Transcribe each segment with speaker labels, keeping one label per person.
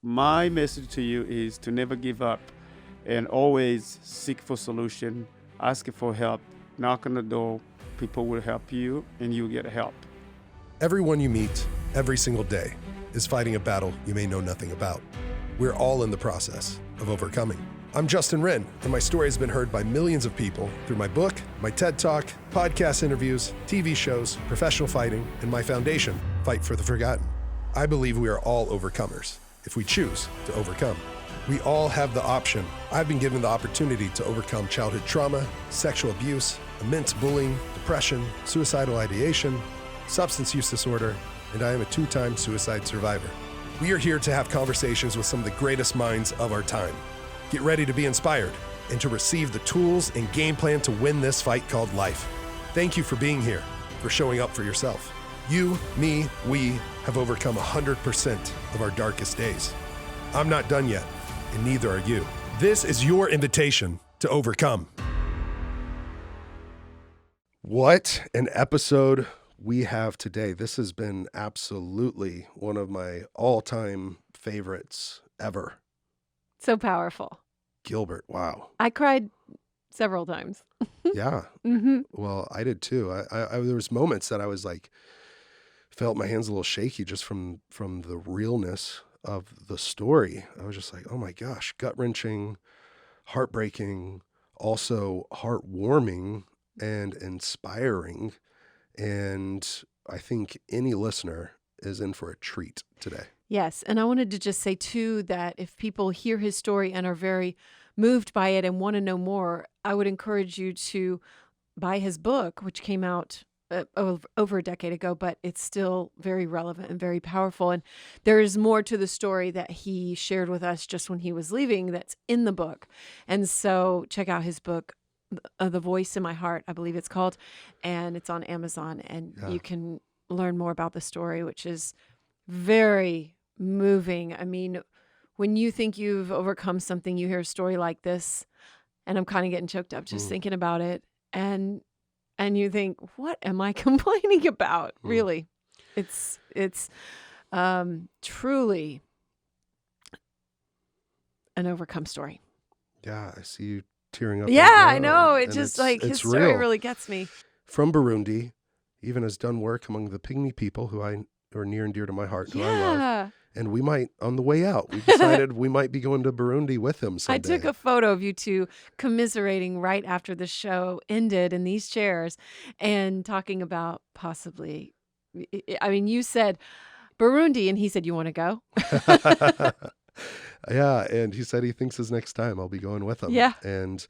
Speaker 1: my message to you is to never give up and always seek for solution, ask for help, knock on the door. People will help you and you get help.
Speaker 2: Everyone you meet every single day is fighting a battle you may know nothing about. We're all in the process of overcoming. I'm Justin Wren, and my story has been heard by millions of people through my book, my TED Talk, podcast interviews, TV shows, professional fighting, and my foundation, Fight for the Forgotten. I believe we are all overcomers if we choose to overcome. We all have the option. I've been given the opportunity to overcome childhood trauma, sexual abuse, immense bullying, depression, suicidal ideation, substance use disorder, and I am a 2-time suicide survivor. We are here to have conversations with some of the greatest minds of our time. Get ready to be inspired and to receive the tools and game plan to win this fight called life. Thank you for being here, for showing up for yourself. You, me, we have overcome 100% of our darkest days. I'm not done yet, and neither are you. This is your invitation to overcome. What an episode we have today. This has been absolutely one of my all-time favorites ever.
Speaker 3: So powerful.
Speaker 2: Gilbert, wow.
Speaker 3: I cried several times.
Speaker 2: Yeah.
Speaker 3: Mm-hmm.
Speaker 2: Well, I did too. I there was moments that I was like, felt my hands a little shaky just from the realness of the story. I was just like, oh my gosh, gut-wrenching, heartbreaking, also heartwarming and inspiring. And I think any listener is in for a treat today.
Speaker 3: Yes. And I wanted to just say, too, that if people hear his story and are very moved by it and want to know more, I would encourage you to buy his book, which came out over a decade ago, but it's still very relevant and very powerful. And there is more to the story that he shared with us just when he was leaving that's in the book. And so check out his book, The Voice in My Heart, I believe it's called, and it's on Amazon. And you can learn more about the story, which is very moving. I mean, when you think you've overcome something, you hear a story like this, and I'm kind of getting choked up just thinking about it. And you think, what am I complaining about? Really, it's truly an overcome story.
Speaker 2: Yeah, I see you tearing up.
Speaker 3: Yeah,
Speaker 2: right now.
Speaker 3: I know. It
Speaker 2: And
Speaker 3: just
Speaker 2: real.
Speaker 3: his story really gets me.
Speaker 2: From Burundi, even has done work among the Pygmy people who are near and dear to my heart, who I love. And we might, on the way out, we decided we might be going to Burundi with him someday.
Speaker 3: I took a photo of you two commiserating right after the show ended in these chairs and talking about possibly, I mean, you said Burundi and he said, you want to go?
Speaker 2: Yeah, and he said he thinks his next time I'll be going with him.
Speaker 3: Yeah.
Speaker 2: And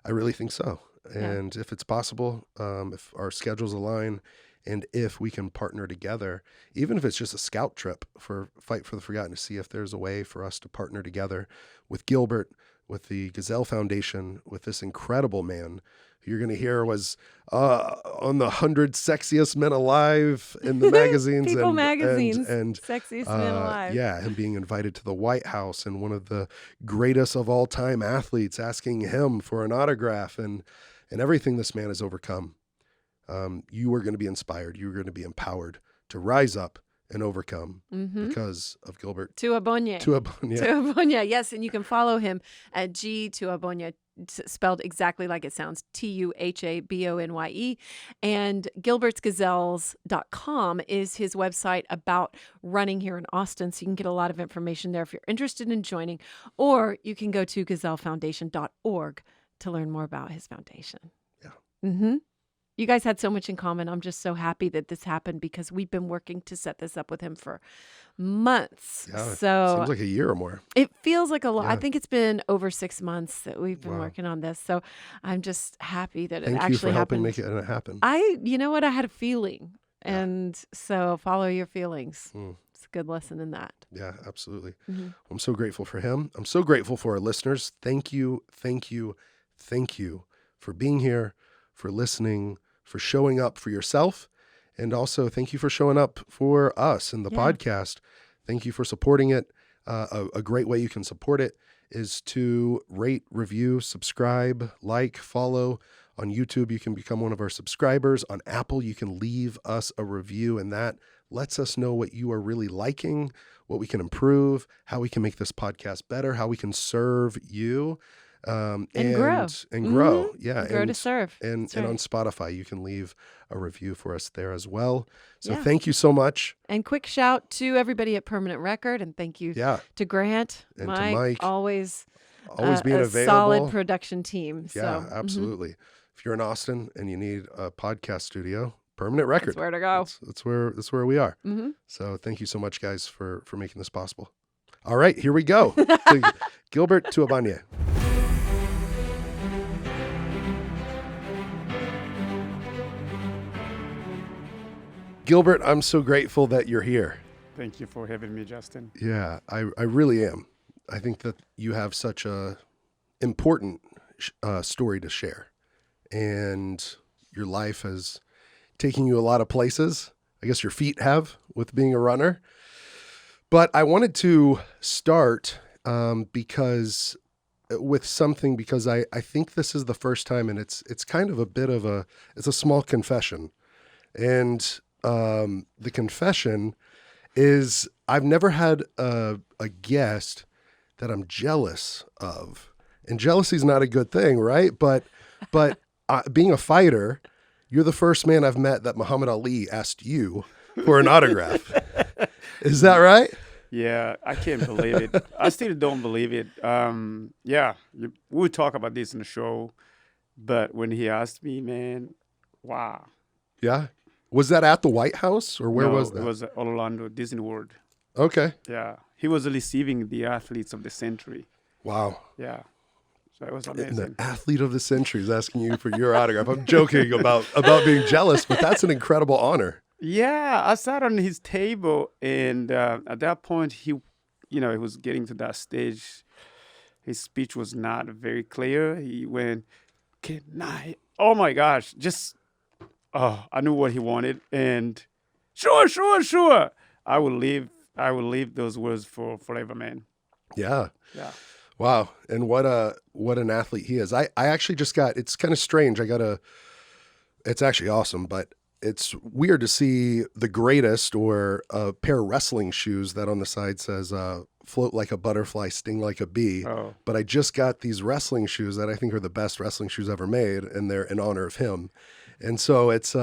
Speaker 2: I really think so. And if it's possible, if our schedules align, and if we can partner together, even if it's just a scout trip for Fight for the Forgotten, to see if there's a way for us to partner together with Gilbert, with the Gazelle Foundation, with this incredible man who you're going to hear was on the 100 sexiest men alive in the magazines.
Speaker 3: People magazines.
Speaker 2: And
Speaker 3: sexiest men alive.
Speaker 2: Yeah, him being invited to the White House and one of the greatest of all time athletes asking him for an autograph and everything this man has overcome. You are going to be inspired. You are going to be empowered to rise up and overcome because of Gilbert
Speaker 3: Tuhabonye. Tuhabonye, yes. And you can follow him at G Tuhabonye, spelled exactly like it sounds, Tuhabonye. And gilbertsgazelles.com is his website about running here in Austin. So you can get a lot of information there if you're interested in joining. Or you can go to gazellefoundation.org to learn more about his foundation.
Speaker 2: Yeah.
Speaker 3: Mm-hmm. You guys had so much in common. I'm just so happy that this happened because we've been working to set this up with him for months.
Speaker 2: Yeah,
Speaker 3: so
Speaker 2: seems like a year or more.
Speaker 3: It feels like a lot.
Speaker 2: Yeah.
Speaker 3: I think it's been over 6 months that we've been working on this. So I'm just happy that it actually happened.
Speaker 2: Thank you for helping make it happen.
Speaker 3: You know what? I had a feeling. And so follow your feelings. It's a good lesson in that.
Speaker 2: Yeah, absolutely. I'm so grateful for him. I'm so grateful for our listeners. Thank you for being here, for listening, for showing up for yourself. And also thank you for showing up for us in the podcast. Thank you for supporting it. A great way you can support it is to rate, review, subscribe, like, follow. On YouTube, you can become one of our subscribers. On Apple, you can leave us a review, and that lets us know what you are really liking, what we can improve, how we can make this podcast better, how we can serve you,
Speaker 3: and grow.
Speaker 2: and grow.
Speaker 3: Mm-hmm.
Speaker 2: Yeah.
Speaker 3: Grow to serve.
Speaker 2: And
Speaker 3: That's right.
Speaker 2: on Spotify, you can leave a review for us there as well. So
Speaker 3: Yeah.
Speaker 2: thank you so much.
Speaker 3: And quick shout to everybody at Permanent Record, and thank you to Grant,
Speaker 2: and to Mike.
Speaker 3: always
Speaker 2: Being
Speaker 3: a
Speaker 2: available.
Speaker 3: Solid production team.
Speaker 2: Yeah,
Speaker 3: So,
Speaker 2: absolutely. If you're in Austin and you need a podcast studio, Permanent Record.
Speaker 3: That's where to go.
Speaker 2: That's where we are.
Speaker 3: Mm-hmm.
Speaker 2: So thank you so much, guys, for making this possible. All right, here we go. To Gilbert Tuhabonye. Gilbert, I'm so grateful that you're here.
Speaker 1: Thank you for having me, Justin.
Speaker 2: Yeah, I really am. I think that you have such a important story to share, and your life has taken you a lot of places. I guess your feet have with being a runner. But I wanted to start because I think this is the first time, and it's kind of it's a small confession. And the confession is I've never had a guest that I'm jealous of. And jealousy is not a good thing, right? But being a fighter, you're the first man I've met that Muhammad Ali asked you for an autograph. Is that right?
Speaker 1: Yeah, I can't believe it. I still don't believe it. We'll talk about this in the show. But when he asked me, man, wow.
Speaker 2: Yeah? Was that at the White House, or where was that?
Speaker 1: It was at Orlando, Disney World.
Speaker 2: Okay.
Speaker 1: Yeah. He was receiving the athletes of the century.
Speaker 2: Wow.
Speaker 1: Yeah. So it was
Speaker 2: And
Speaker 1: amazing.
Speaker 2: the athlete of the century is asking you for your autograph. I'm joking about being jealous, but that's an incredible honor.
Speaker 1: Yeah, I sat on his table, and at that point, he was getting to that stage. His speech was not very clear. He went, "Can I?" Oh my gosh! I knew what he wanted, and sure. I will leave those words for forever, man.
Speaker 2: Yeah.
Speaker 1: Yeah.
Speaker 2: Wow. And what an athlete he is. I actually just it's kind of strange. It's actually awesome, but it's weird to see the greatest or a pair of wrestling shoes that on the side says, float like a butterfly, sting like a bee.
Speaker 1: Oh.
Speaker 2: But I just got these wrestling shoes that I think are the best wrestling shoes ever made, and they're in honor of him. And so it's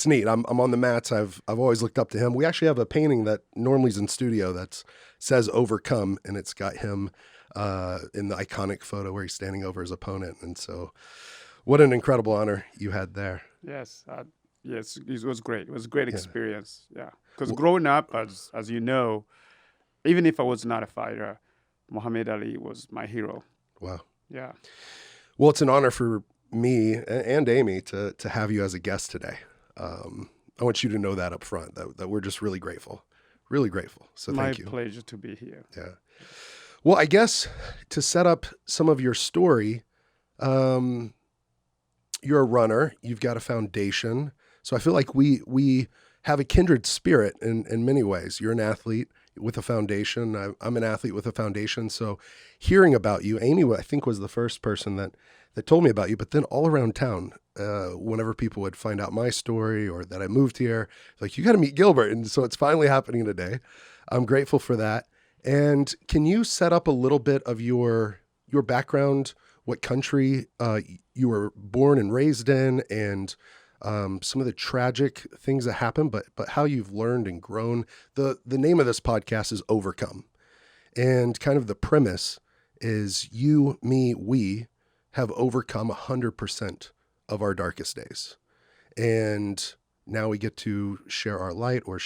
Speaker 2: neat. I'm on the mats. I've always looked up to him. We actually have a painting that normally is in studio that says "Overcome," and it's got him in the iconic photo where he's standing over his opponent. And so, what an incredible honor you had there.
Speaker 1: Yes. Yes, it was great. It was a great experience. Yeah. Because growing up, as you know, even if I was not a fighter, Muhammad Ali was my hero.
Speaker 2: Wow.
Speaker 1: Yeah.
Speaker 2: Well, it's an honor for me and Amy to have you as a guest today. I want you to know that up front, that we're just really grateful. Really grateful. So thank you.
Speaker 1: My pleasure to be here.
Speaker 2: Yeah. Well, I guess to set up some of your story, you're a runner. You've got a foundation. So I feel like we have a kindred spirit in many ways. You're an athlete with a foundation. I'm an athlete with a foundation. So hearing about you, Amy, I think, was the first person that told me about you. But then all around town, whenever people would find out my story or that I moved here, like, you got to meet Gilbert. And so it's finally happening today. I'm grateful for that. And can you set up a little bit of your background, what country you were born and raised in, and some of the tragic things that happened, but how you've learned and grown. The name of this podcast is Overcome. And kind of the premise is you, me, we have overcome 100% of our darkest days. And now we get to share our light or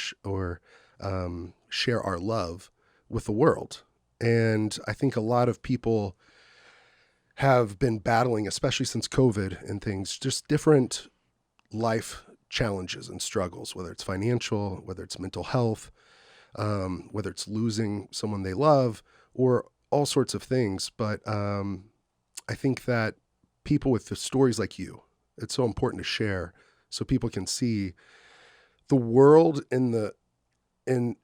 Speaker 2: share our love with the world. And I think a lot of people have been battling, especially since COVID and things, just different life challenges and struggles, whether it's financial, whether it's mental health, whether it's losing someone they love, or all sorts of things. But I think that people with the stories like you, it's so important to share so people can see the world in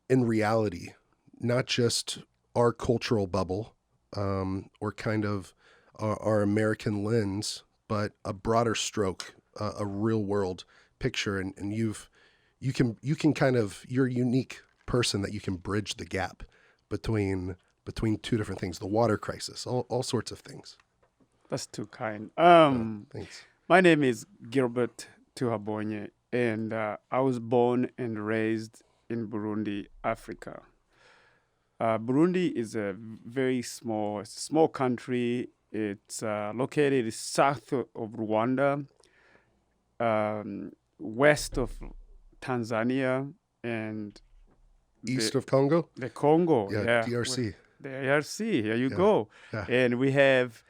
Speaker 2: reality, not just our cultural bubble or kind of our American lens, but a broader stroke, a real world picture. And you can kind of, you're a unique person that you can bridge the gap between two different things, the water crisis, all sorts of things.
Speaker 1: That's too kind.
Speaker 2: Thanks.
Speaker 1: My name is Gilbert Tuhabonye, and I was born and raised in Burundi, Africa. Burundi is a very small country. It's located south of Rwanda, west of Tanzania, and
Speaker 2: East of Congo?
Speaker 1: the Congo.
Speaker 2: Yeah, DRC.
Speaker 1: The DRC, here you
Speaker 2: Yeah,
Speaker 1: go.
Speaker 2: yeah.
Speaker 1: And we have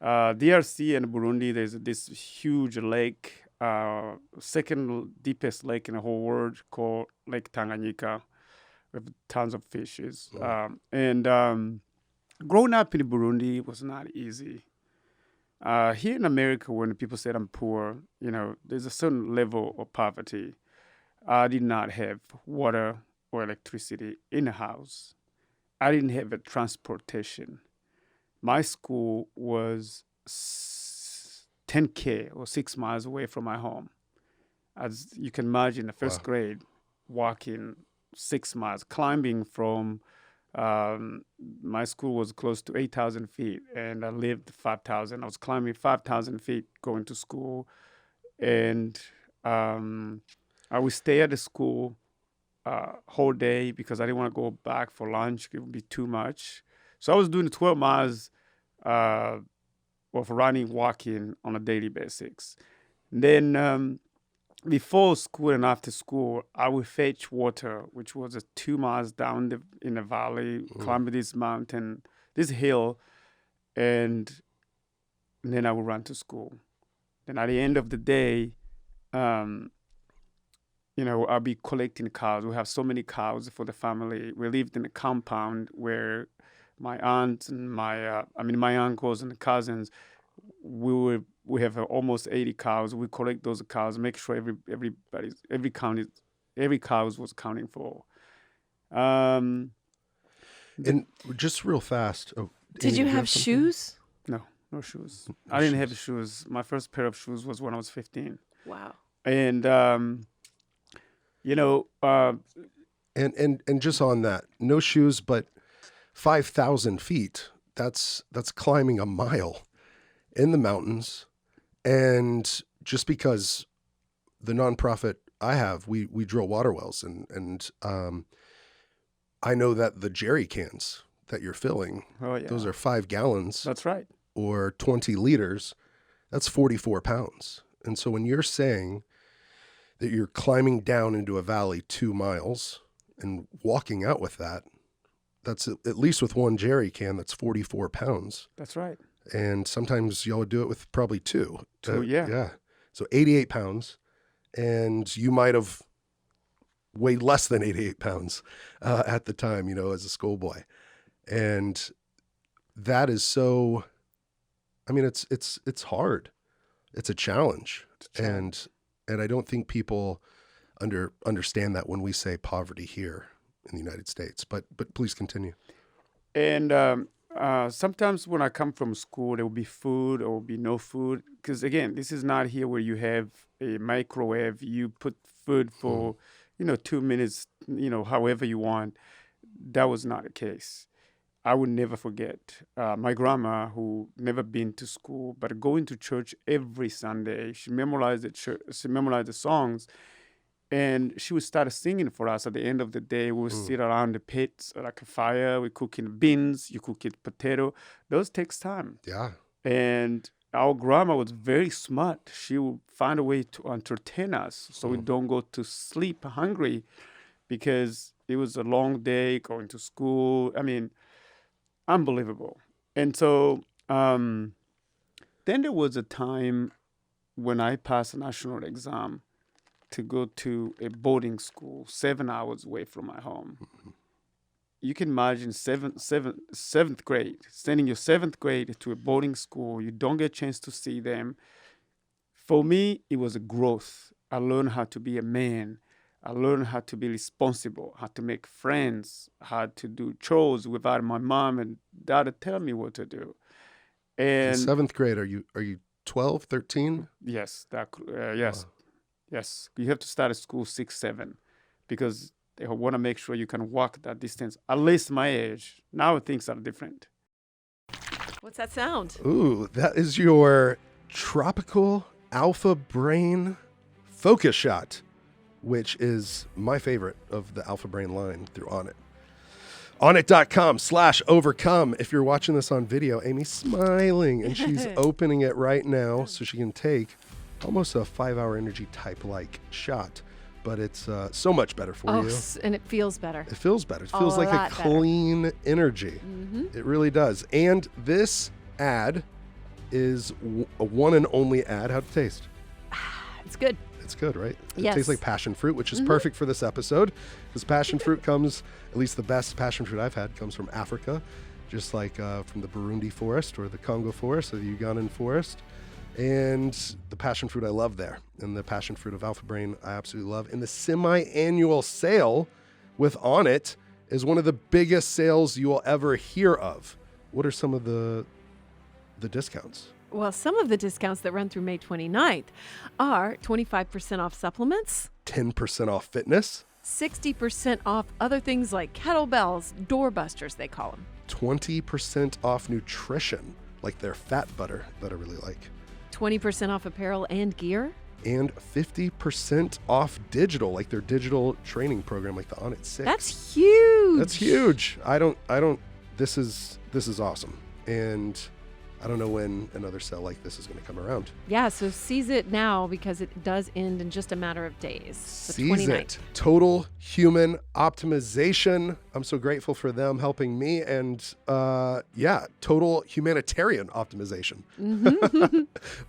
Speaker 1: DRC and Burundi. There's this huge lake, second deepest lake in the whole world, called Lake Tanganyika, with tons of fishes. Growing up in Burundi was not easy. Here in America, when people said I'm poor, there's a certain level of poverty. I did not have water or electricity in the house. I didn't have a transportation. My school was 10K or 6 miles away from my home. As you can imagine, the first grade, walking 6 miles, climbing from my school was close to 8,000 feet, and I lived 5,000. I was climbing 5,000 feet going to school, and I would stay at the school whole day because I didn't want to go back for lunch. It would be too much. So I was doing 12 miles of running, walking on a daily basis. Then before school and after school, I would fetch water, which was 2 miles down in the valley, climbing this mountain, this hill, and then I would run to school. Then at the end of the day, I'll be collecting cows. We have so many cows for the family. We lived in a compound where my aunt and my uncles and cousins, we have almost 80 cows. We collect those cows, make sure every cow was counting for.
Speaker 2: And just real fast. Oh,
Speaker 3: Did
Speaker 2: Amy,
Speaker 3: you
Speaker 2: do
Speaker 3: have
Speaker 2: something?
Speaker 3: shoes?
Speaker 1: No shoes. I didn't have shoes. My first pair of shoes was when I was 15.
Speaker 3: Wow.
Speaker 1: And
Speaker 2: And just on that, no shoes, but 5,000 feet. That's climbing a mile in the mountains. And just because the nonprofit I have, we drill water wells, and I know that the jerry cans that you're filling, those are 5 gallons.
Speaker 1: That's right.
Speaker 2: Or 20 liters. That's 44 pounds. And so when you're saying that you're climbing down into a valley 2 miles and walking out with that, that's at least with one jerry can, that's 44 pounds.
Speaker 1: That's right.
Speaker 2: And sometimes y'all would do it with probably 2.
Speaker 1: Yeah.
Speaker 2: So 88 pounds. And you might have weighed less than 88 pounds at the time, as a schoolboy. And that is so, it's hard. It's a challenge. And I don't think people understand that when we say poverty here in the United States. But please continue.
Speaker 1: And sometimes when I come from school, there will be food or will be no food. Because again, this is not here where you have a microwave. You put food for 2 minutes, however you want. That was not the case. I would never forget my grandma, who never been to school, but going to church every Sunday. She memorized the songs, and she would start singing for us. At the end of the day, we would sit around the pit, like a fire. We cooking beans, you cooking potato. Those takes time.
Speaker 2: Yeah.
Speaker 1: And our grandma was very smart. She would find a way to entertain us so we don't go to sleep hungry, because it was a long day going to school. Unbelievable. And so then there was a time when I passed a national exam to go to a boarding school 7 hours away from my home. You can imagine seventh grade, sending your 7th grade to a boarding school. You don't get a chance to see them. For me, it was a growth. I learned how to be a man. I learned how to be responsible, how to make friends, how to do chores without my mom and dad to tell me what to do.
Speaker 2: In
Speaker 1: And
Speaker 2: 7th grade, are you 12, 13?
Speaker 1: yes, yes. You have to start at school 6, 7, because They want to make sure you can walk that distance. At least my age. Now things are different.
Speaker 3: What's that sound?
Speaker 2: Ooh, that is your tropical alpha brain focus shot, which is my favorite of the alpha brain line through Onnit. Onnit.com/overcome. If you're watching this on video, Amy's smiling and she's opening it right now so she can take almost a 5-hour energy type like shot. But it's so much better for you.
Speaker 3: And it feels better.
Speaker 2: It feels better. It feels like a clean energy. It really does. And this ad is a one and only ad. How'd it taste?
Speaker 3: It's good.
Speaker 2: It's good, right? It
Speaker 3: Yes.
Speaker 2: tastes like passion fruit, which is perfect for this episode because passion fruit comes, at least the best passion fruit I've had comes from Africa, just like from the Burundi forest or the Congo forest or the Ugandan forest. And the passion fruit I love there. And the passion fruit of Alpha Brain I absolutely love. And the semi-annual sale with Onnit is one of the biggest sales you will ever hear of. What are some of the discounts?
Speaker 3: Well, some of the discounts that run through May 29th are 25% off supplements,
Speaker 2: 10% off fitness,
Speaker 3: 60% off other things like kettlebells, doorbusters, they call them.
Speaker 2: 20% off nutrition, like their fat butter that I really like.
Speaker 3: 20% off apparel and gear.
Speaker 2: And 50% off digital, like their digital training program, like the Onnit 6.
Speaker 3: That's huge.
Speaker 2: That's huge. This is awesome. And I don't know when another sale like this is going to come around.
Speaker 3: Yeah, so seize it now because it does end in just a matter of days.
Speaker 2: Seize it. Total Human Optimization. I'm so grateful for them helping me. And total humanitarian optimization.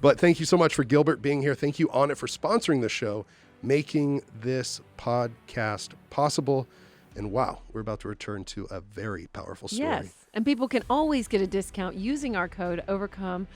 Speaker 2: But thank you so much for Gilbert being here. Thank you, Onnit, for sponsoring the show, making this podcast possible. And wow, we're about to return to a very powerful story.
Speaker 3: Yes. And people can always get a discount using our code OVERCOME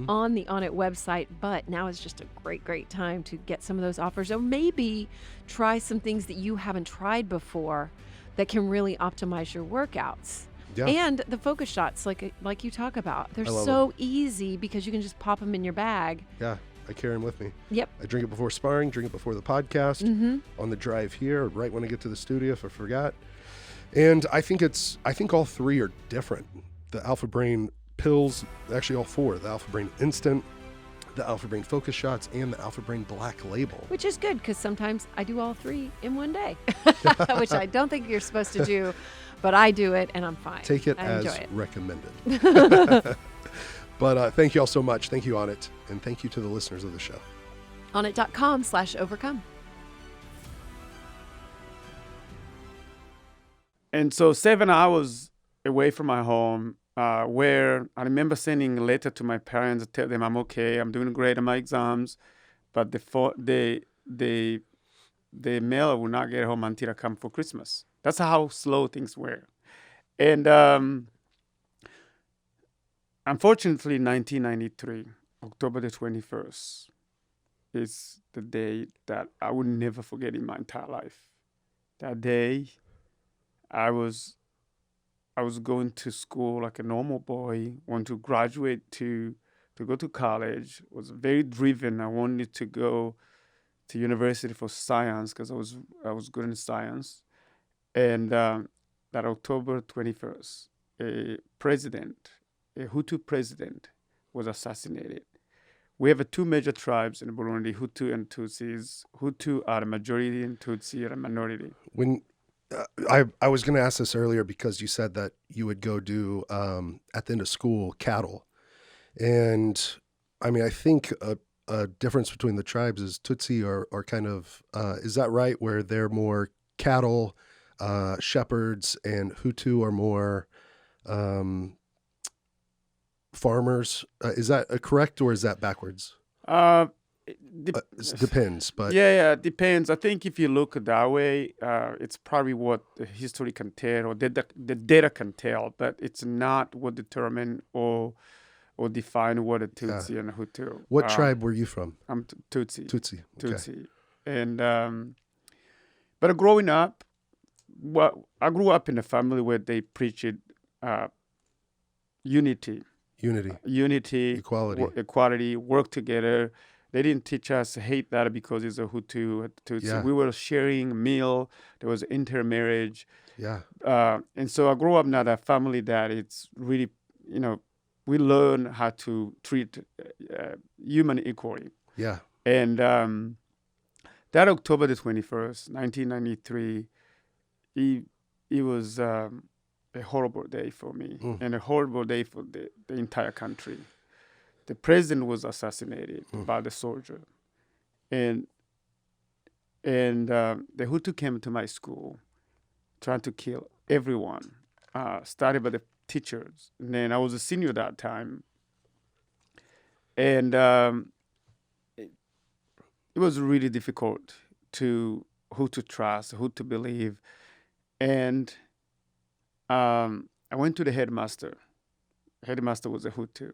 Speaker 3: on the Onnit website. But now is just a great time to get some of those offers, or maybe try some things that you haven't tried before that can really optimize your workouts.
Speaker 2: Yeah.
Speaker 3: And the focus shots, like you talk about, they're so easy because you can just pop them in your bag.
Speaker 2: Yeah, I carry them with me.
Speaker 3: Yep.
Speaker 2: I drink it before sparring, drink it before the podcast, on the drive here, right when I get to the studio if I forgot. And I think all three are different. The Alpha Brain pills, actually all four, the Alpha Brain Instant, the Alpha Brain Focus Shots, and the Alpha Brain Black Label.
Speaker 3: Which is good because sometimes I do all three in one day, which I don't think you're supposed to do, but I do it and I'm fine.
Speaker 2: Take it
Speaker 3: I
Speaker 2: as
Speaker 3: enjoy it.
Speaker 2: recommended. But thank you all so much. Thank you, Onnit. And thank you to the listeners of the show.
Speaker 3: Onnit.com/overcome.
Speaker 1: And so 7 hours away from my home, where I remember sending a letter to my parents to tell them I'm okay, I'm doing great on my exams, but the mail will not get home until I come for Christmas. That's how slow things were. And unfortunately, 1993, October the 21st, is the day that I will never forget in my entire life. That day, I was going to school like a normal boy, want to graduate to go to college, was very driven. I wanted to go to university for science because I was good in science. And that October 21st, a Hutu president was assassinated. We have two major tribes in Burundi, Hutu and Tutsis. Hutu are the majority and Tutsi are a minority.
Speaker 2: When I was going to ask this earlier because you said that you would go do, at the end of school, cattle. And I mean, I think a difference between the tribes is Tutsi are kind of, is that right? Where they're more cattle, shepherds, and Hutu are more farmers. Is that correct or is that backwards? It depends, but
Speaker 1: yeah, it depends. I think if you look that way, it's probably what the history can tell or the data can tell, but it's not what determine or define what a Tutsi and a Hutu.
Speaker 2: What tribe were you from?
Speaker 1: I'm Tutsi.
Speaker 2: Tutsi. Okay.
Speaker 1: Tutsi. And but growing up, I grew up in a family where they preached unity,
Speaker 2: Equality,
Speaker 1: work together. They didn't teach us hate that because it's a Hutu, a Tutsi.
Speaker 2: Yeah.
Speaker 1: We were sharing meal. There was intermarriage.
Speaker 2: Yeah.
Speaker 1: And so I grew up in a family that it's really, we learn how to treat human equally.
Speaker 2: Yeah.
Speaker 1: And that October the 21st, 1993, it was a horrible day for me and a horrible day for the entire country. The president was assassinated by the soldier. And the Hutu came to my school trying to kill everyone, started by the teachers. And then I was a senior that time. And it was really difficult who to trust, who to believe. And I went to the headmaster. Headmaster was a Hutu.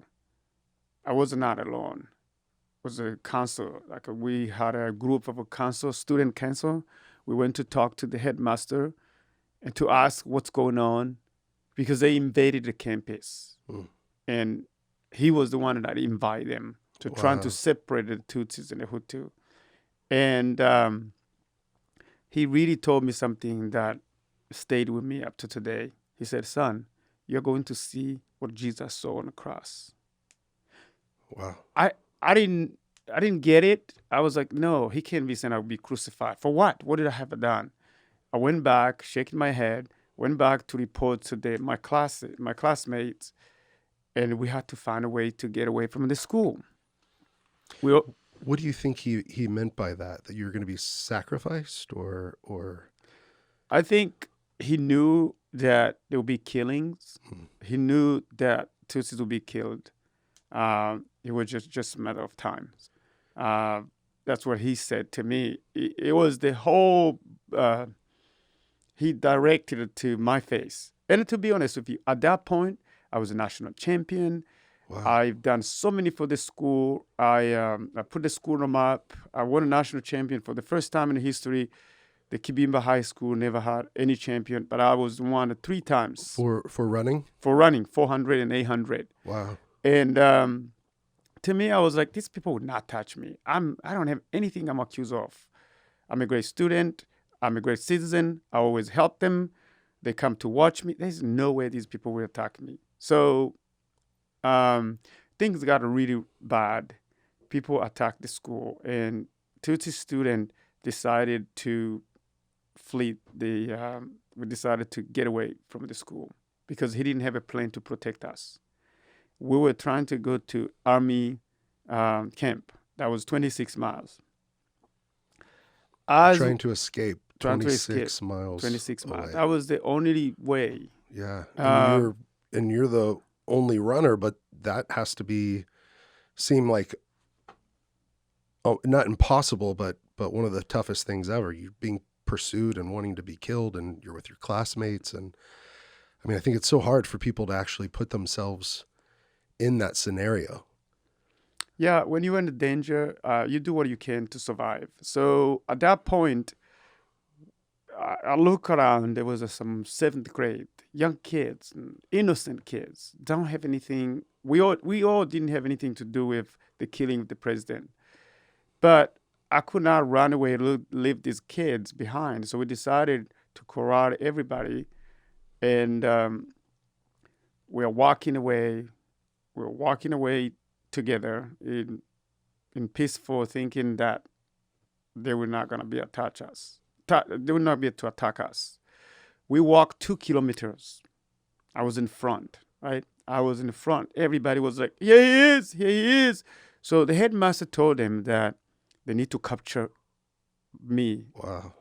Speaker 1: I was not alone. It was a council. We had a group of a council, student council. We went to talk to the headmaster and to ask what's going on because they invaded the campus. And he was the one that invited them to trying to separate the Tutsis and the Hutu. And he really told me something that stayed with me up to today. He said, son, you're going to see what Jesus saw on the cross.
Speaker 2: Wow.
Speaker 1: I didn't get it. I was like, no, he can't be saying I'll be crucified. For what? What did I have done? I went back, shaking my head, went back to report to my classmates, and we had to find a way to get away from the school.
Speaker 2: What do you think he meant by that? That you were going to be sacrificed or?
Speaker 1: I think he knew that there would be killings. He knew that Tutsis would be killed. It was just a matter of time. That's what he said to me. It was the whole, he directed it to my face. And to be honest with you, at that point, I was a national champion. Wow. I've done so many for the school. I put the school on the map. I won a national champion for the first time in history. The Kibimba High School never had any champion, but I was won 3 times.
Speaker 2: For running?
Speaker 1: For running, 400 and 800.
Speaker 2: Wow.
Speaker 1: And to me, I was like, these people would not touch me. I don't have anything I'm accused of. I'm a great student. I'm a great citizen. I always help them. They come to watch me. There's no way these people will attack me. So things got really bad. People attacked the school, and Tutsi student decided to flee. We decided to get away from the school because he didn't have a plane to protect us. We were trying to go to Army camp. That was 26 miles.
Speaker 2: Trying to escape
Speaker 1: trying
Speaker 2: 26 miles
Speaker 1: 26 miles.
Speaker 2: away.
Speaker 1: That was the only way.
Speaker 2: Yeah. And you're the only runner, but that has to seem like, not impossible, but one of the toughest things ever. You're being pursued and wanting to be killed, and you're with your classmates. And I mean, I think it's so hard for people to actually put themselves in that scenario.
Speaker 1: Yeah, when you're in danger, you do what you can to survive. So at that point, I look around, there was some 7th grade, young kids, innocent kids, don't have anything. We all didn't have anything to do with the killing of the president. But I could not run away and leave these kids behind. So we decided to corral everybody. And we're walking away. We're walking away together in peaceful, thinking that they were not going to be attack us. They would not be able to attack us. We walked 2 kilometers. I was in front, right? I was in the front. Everybody was like, here he is, here he is. So the headmaster told them that they need to capture me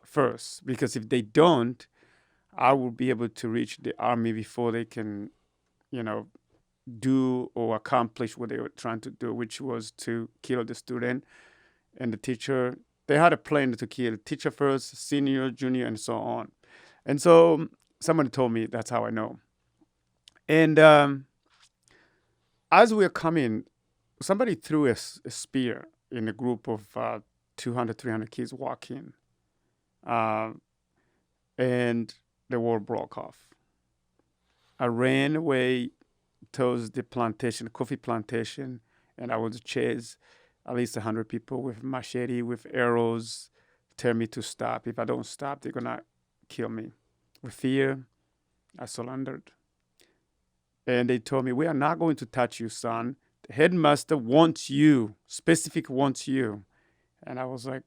Speaker 1: first, because if they don't, I will be able to reach the army before they can, do or accomplish what they were trying to do, which was to kill the student and the teacher. They had a plan to kill the teacher first, senior, junior, and so on. And so somebody told me, that's how I know. And as we were coming, somebody threw a spear in a group of 200, 300 kids walking. And the war broke off. I ran away towards the plantation, coffee plantation, and I was chased at least 100 people with machete, with arrows, tell me to stop. If I don't stop, they're going to kill me. With fear, I surrendered. And they told me, we are not going to touch you, son. The headmaster wants you, specific wants you. And I was like,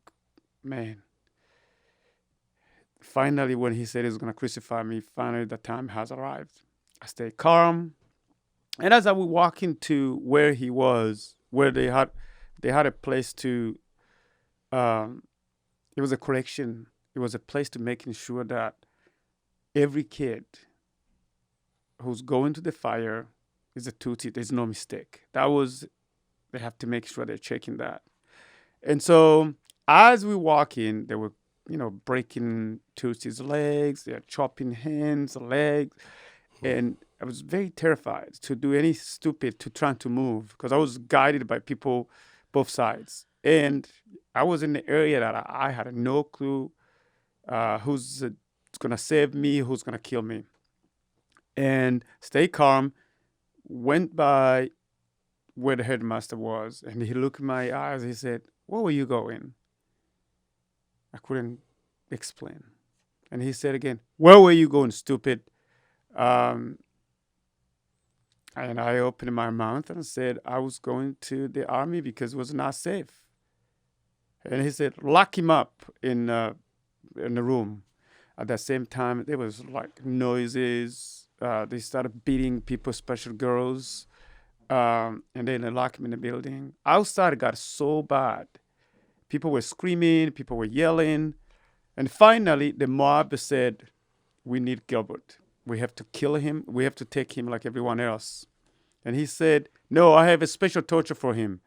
Speaker 1: man. Finally, when he said he was going to crucify me, finally the time has arrived. I stayed calm. And as I was walking to where he was, where they had a place to, it was a correction. It was a place to making sure that every kid who's going to the fire is a Tutsi. There's no mistake. They have to make sure they're checking that. And so as we walk in, they were, breaking Tutsi's legs. They're chopping hands, legs. And I was very terrified to do any stupid to try to move because I was guided by people both sides. And I was in the area that I had no clue who's going to save me, who's going to kill me. And stay calm, went by where the headmaster was, and he looked in my eyes. He said, where were you going? I couldn't explain. And he said again, where were you going, stupid? And I opened my mouth and said, I was going to the army because it was not safe. And he said, lock him up in the room. At the same time, there was like noises. They started beating people, especially girls. And then they locked him in the building. Outside, it got so bad. People were screaming. People were yelling. And finally, the mob said, we need Gilbert. We have to kill him. We have to take him like everyone else. And he said, no, I have a special torture for him.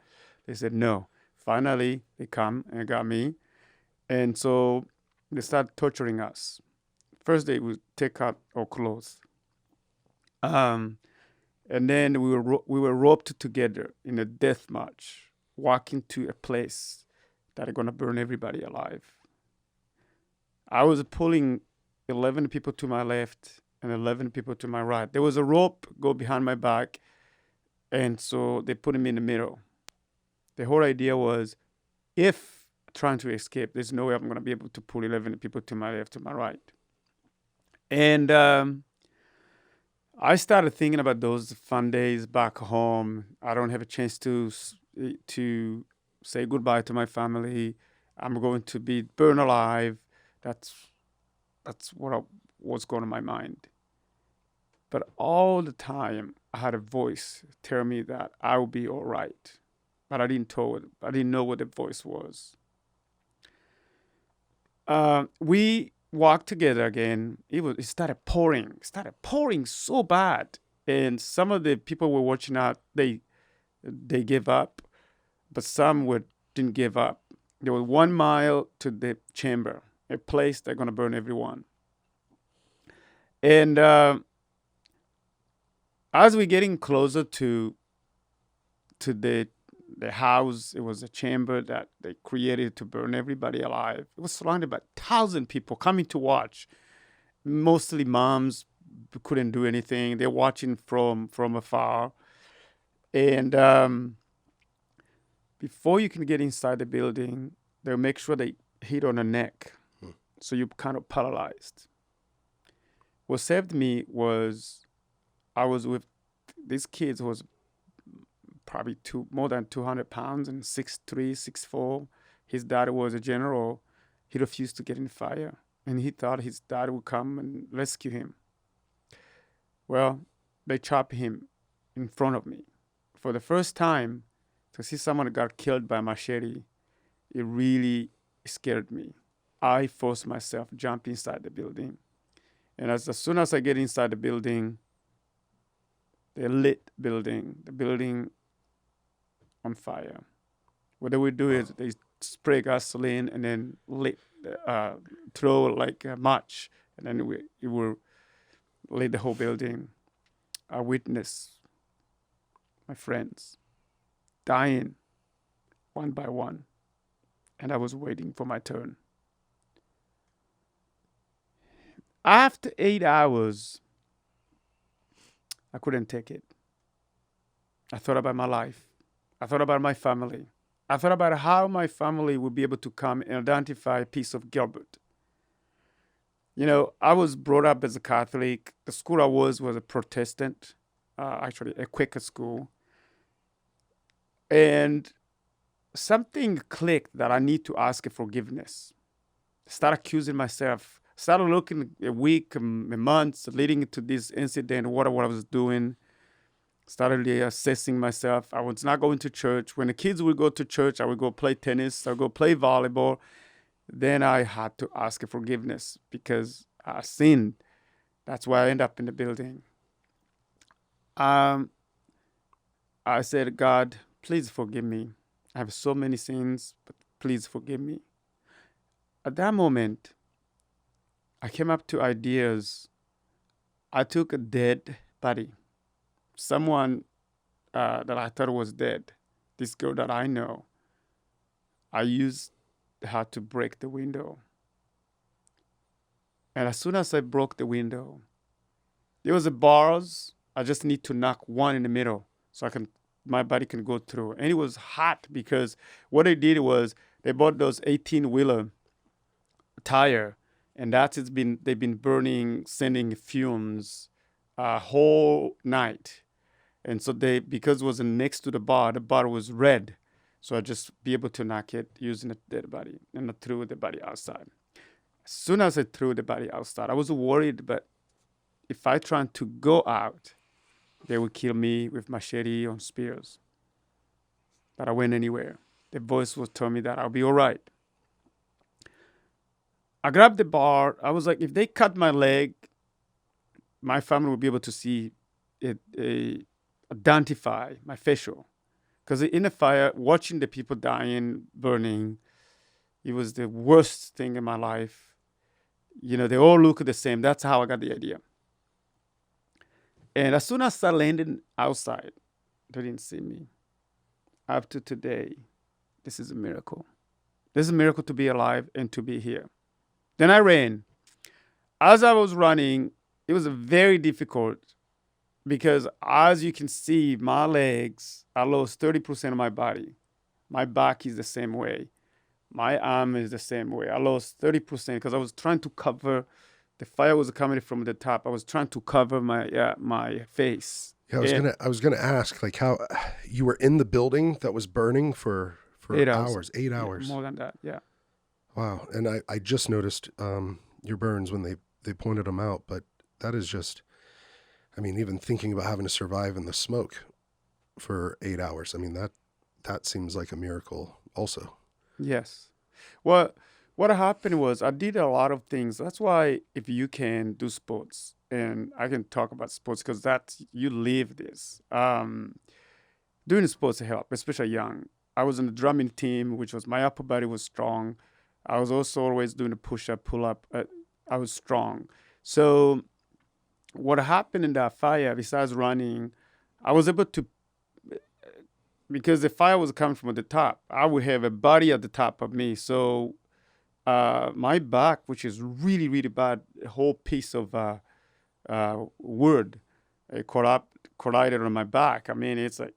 Speaker 1: They said, no. Finally, they come and got me. And so they started torturing us. First, they would take out our clothes. And then we were roped together in a death march, walking to a place that are going to burn everybody alive. I was pulling 11 people to my left and 11 people to my right. There was a rope go behind my back, and so they put me in the middle. The whole idea was, if trying to escape, there's no way I'm going to be able to pull 11 people to my left, to my right. And I started thinking about those fun days back home. I don't have a chance to say goodbye to my family. I'm going to be burned alive. That's what was going on in my mind. But all the time, I had a voice tell me that I will be all right. But I didn't know what the voice was. We walked together again. It started pouring so bad. And some of the people were watching out. They gave up, but some didn't give up. There was 1 mile to the chamber, a place they're going to burn everyone. And as we're getting closer to the house, it was a chamber that they created to burn everybody alive. It was surrounded by 1,000 people coming to watch. Mostly moms couldn't do anything. They're watching from afar. And before you can get inside the building, they'll make sure they hit on the neck. So you're kind of paralyzed. What saved me was I was with these kids who was probably more than 200 pounds and 6'3", 6'4". His dad was a general. He refused to get in fire. And he thought his dad would come and rescue him. Well, they chopped him in front of me. For the first time, to see someone that got killed by a machete, it really scared me. I forced myself to jump inside the building. And as soon as I get inside the building, the building on fire. What they would do is they spray gasoline and then throw like a match, and then it will lit the whole building. I witnessed my friends dying one by one, and I was waiting for my turn. After 8 hours, I couldn't take it. I thought about my life. I thought about my family. I thought about how my family would be able to come and identify a piece of Gilbert. I was brought up as a Catholic. The school I was a Protestant, actually a Quaker school. And something clicked that I need to ask for forgiveness. Start accusing myself. Started looking a week, months leading to this incident, what I was doing. Started assessing myself. I was not going to church. When the kids would go to church, I would go play tennis. I would go play volleyball. Then I had to ask forgiveness because I sinned. That's why I ended up in the building. I said, God, please forgive me. I have so many sins, but please forgive me. At that moment, I came up to ideas. I took a dead body, someone that I thought was dead, this girl that I know. I used her to break the window. And as soon as I broke the window, there was a bars. I just need to knock one in the middle so my body can go through. And it was hot because what they did was they bought those 18-wheeler tire, and they've been burning, sending fumes whole night. And so because it was next to the bar was red. So I just be able to knock it using a dead body, and I threw the body outside. As soon as I threw the body outside, I was worried, but if I tried to go out, they would kill me with machete or spears. But I went anywhere. The voice was telling me that I'll be all right. I grabbed the bar. I was like, if they cut my leg, my family will be able to see it, identify my facial. Because in the fire, watching the people dying, burning, it was the worst thing in my life. They all look the same. That's how I got the idea. And as soon as I landed outside, they didn't see me. Up to today, this is a miracle. This is a miracle to be alive and to be here. Then I ran. As I was running, it was very difficult because as you can see, my legs, I lost 30% of my body. My back is the same way. My arm is the same way. I lost 30% because I was trying to cover. The fire was coming from the top. I was trying to cover my face.
Speaker 2: Yeah, I was gonna ask, like, how you were in the building that was burning for 8 hours. 8 hours.
Speaker 1: Yeah, more than that, yeah.
Speaker 2: Wow. And I just noticed your burns when they pointed them out, but that is just, even thinking about having to survive in the smoke for 8 hours, that seems like a miracle also.
Speaker 1: Yes. Well, what happened was I did a lot of things. That's why if you can do sports, and I can talk about sports because you live this. Doing sports help, especially young. I was on the drumming team, which was my upper body was strong. I was also always doing the push-up, pull-up. I was strong. So what happened in that fire, besides running, I was able to, because the fire was coming from the top, I would have a body at the top of me. So my back, which is really, really bad, a whole piece of wood collided on my back. It's like,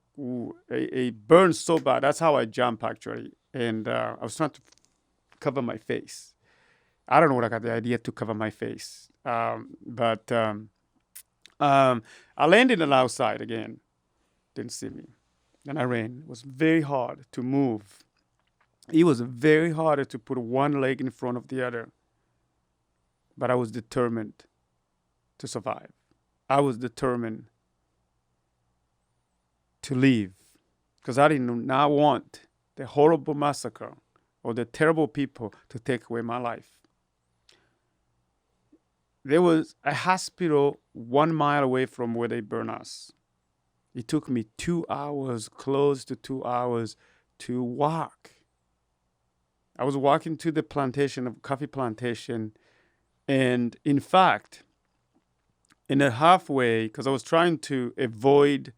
Speaker 1: it burns so bad. That's how I jump, actually. And I was trying to cover my face. I don't know what I got the idea to cover my face. But I landed on the outside again. Didn't see me. Then I ran. It was very hard to move. It was very hard to put one leg in front of the other. But I was determined to survive. I was determined to leave because I did not want the horrible massacre or the terrible people to take away my life. There was a hospital 1 mile away from where they burned us. It took me 2 hours, close to 2 hours, to walk. I was walking to the coffee plantation, and in fact, in the halfway, because I was trying to avoid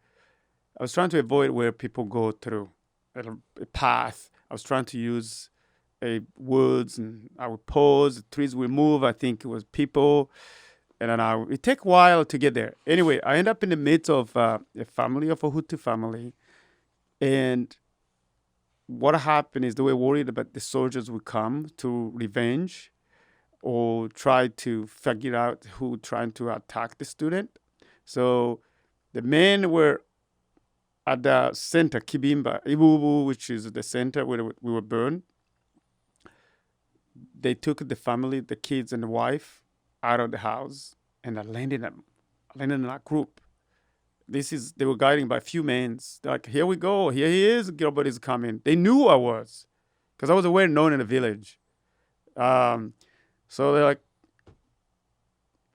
Speaker 1: where people go through a path. I was trying to use woods, and I would pause. The trees would move. I think it was people, and then it take a while to get there. Anyway, I end up in the midst of a family, of a Hutu family, and what happened is they were worried about the soldiers would come to revenge or try to figure out who trying to attack the student. So the men were at the center, Kibimba, Ibubu, which is the center where we were burned. They took the family, the kids and the wife out of the house and landed in a group. They were guiding by a few men. They're like, here we go, here he is, Gilbert is coming. They knew who I was because I was well known in the village. So they're like,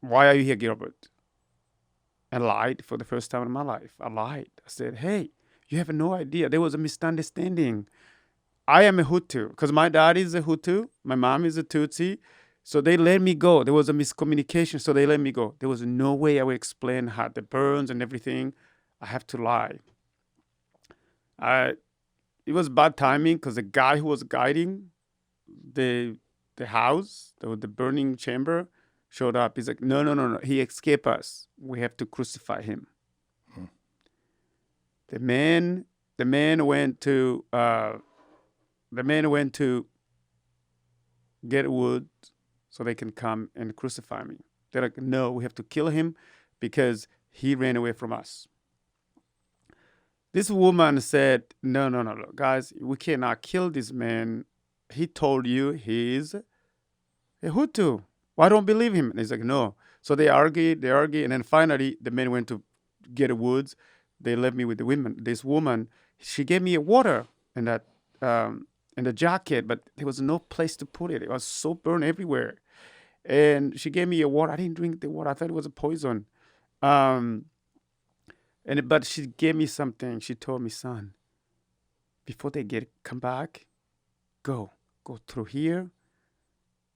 Speaker 1: why are you here, Gilbert? I lied for the first time in my life. I lied. I said, hey, you have no idea. There was a misunderstanding. I am a Hutu because my dad is a Hutu. My mom is a Tutsi. So they let me go. There was a miscommunication, so they let me go. There was no way I would explain how the burns and everything. I have to lie. It was bad timing because the guy who was guiding the house, the burning chamber, showed up. He's like, no. He escaped us. We have to crucify him. The man went to get wood so they can come and crucify me. They're like, no, we have to kill him because he ran away from us. This woman said, no, guys, we cannot kill this man. He told you he's a Hutu. Why don't believe him? And he's like, no. So they argued, and then finally the men went to get woods. They left me with the women. This woman, she gave me a water and that and the jacket, but there was no place to put it. It was so burned everywhere. And she gave me a water. I didn't drink the water. I thought it was a poison. But she gave me something. She told me, son, before they come back, go through here.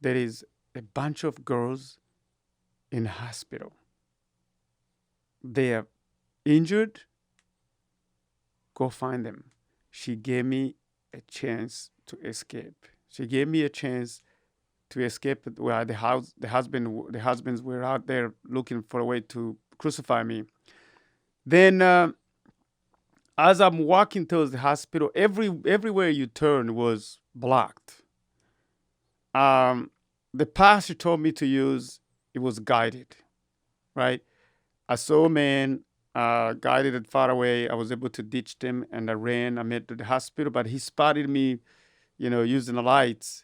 Speaker 1: There is a bunch of girls in hospital. They are injured. Go find them. She gave me a chance to escape. She gave me a chance to escape where the husbands were out there looking for a way to crucify me. Then as I'm walking towards the hospital, everywhere you turn was blocked. The path she told me to use, it was guided, right? I saw a man guided it far away. I was able to ditch them and I ran. I made to the hospital, but he spotted me, using the lights.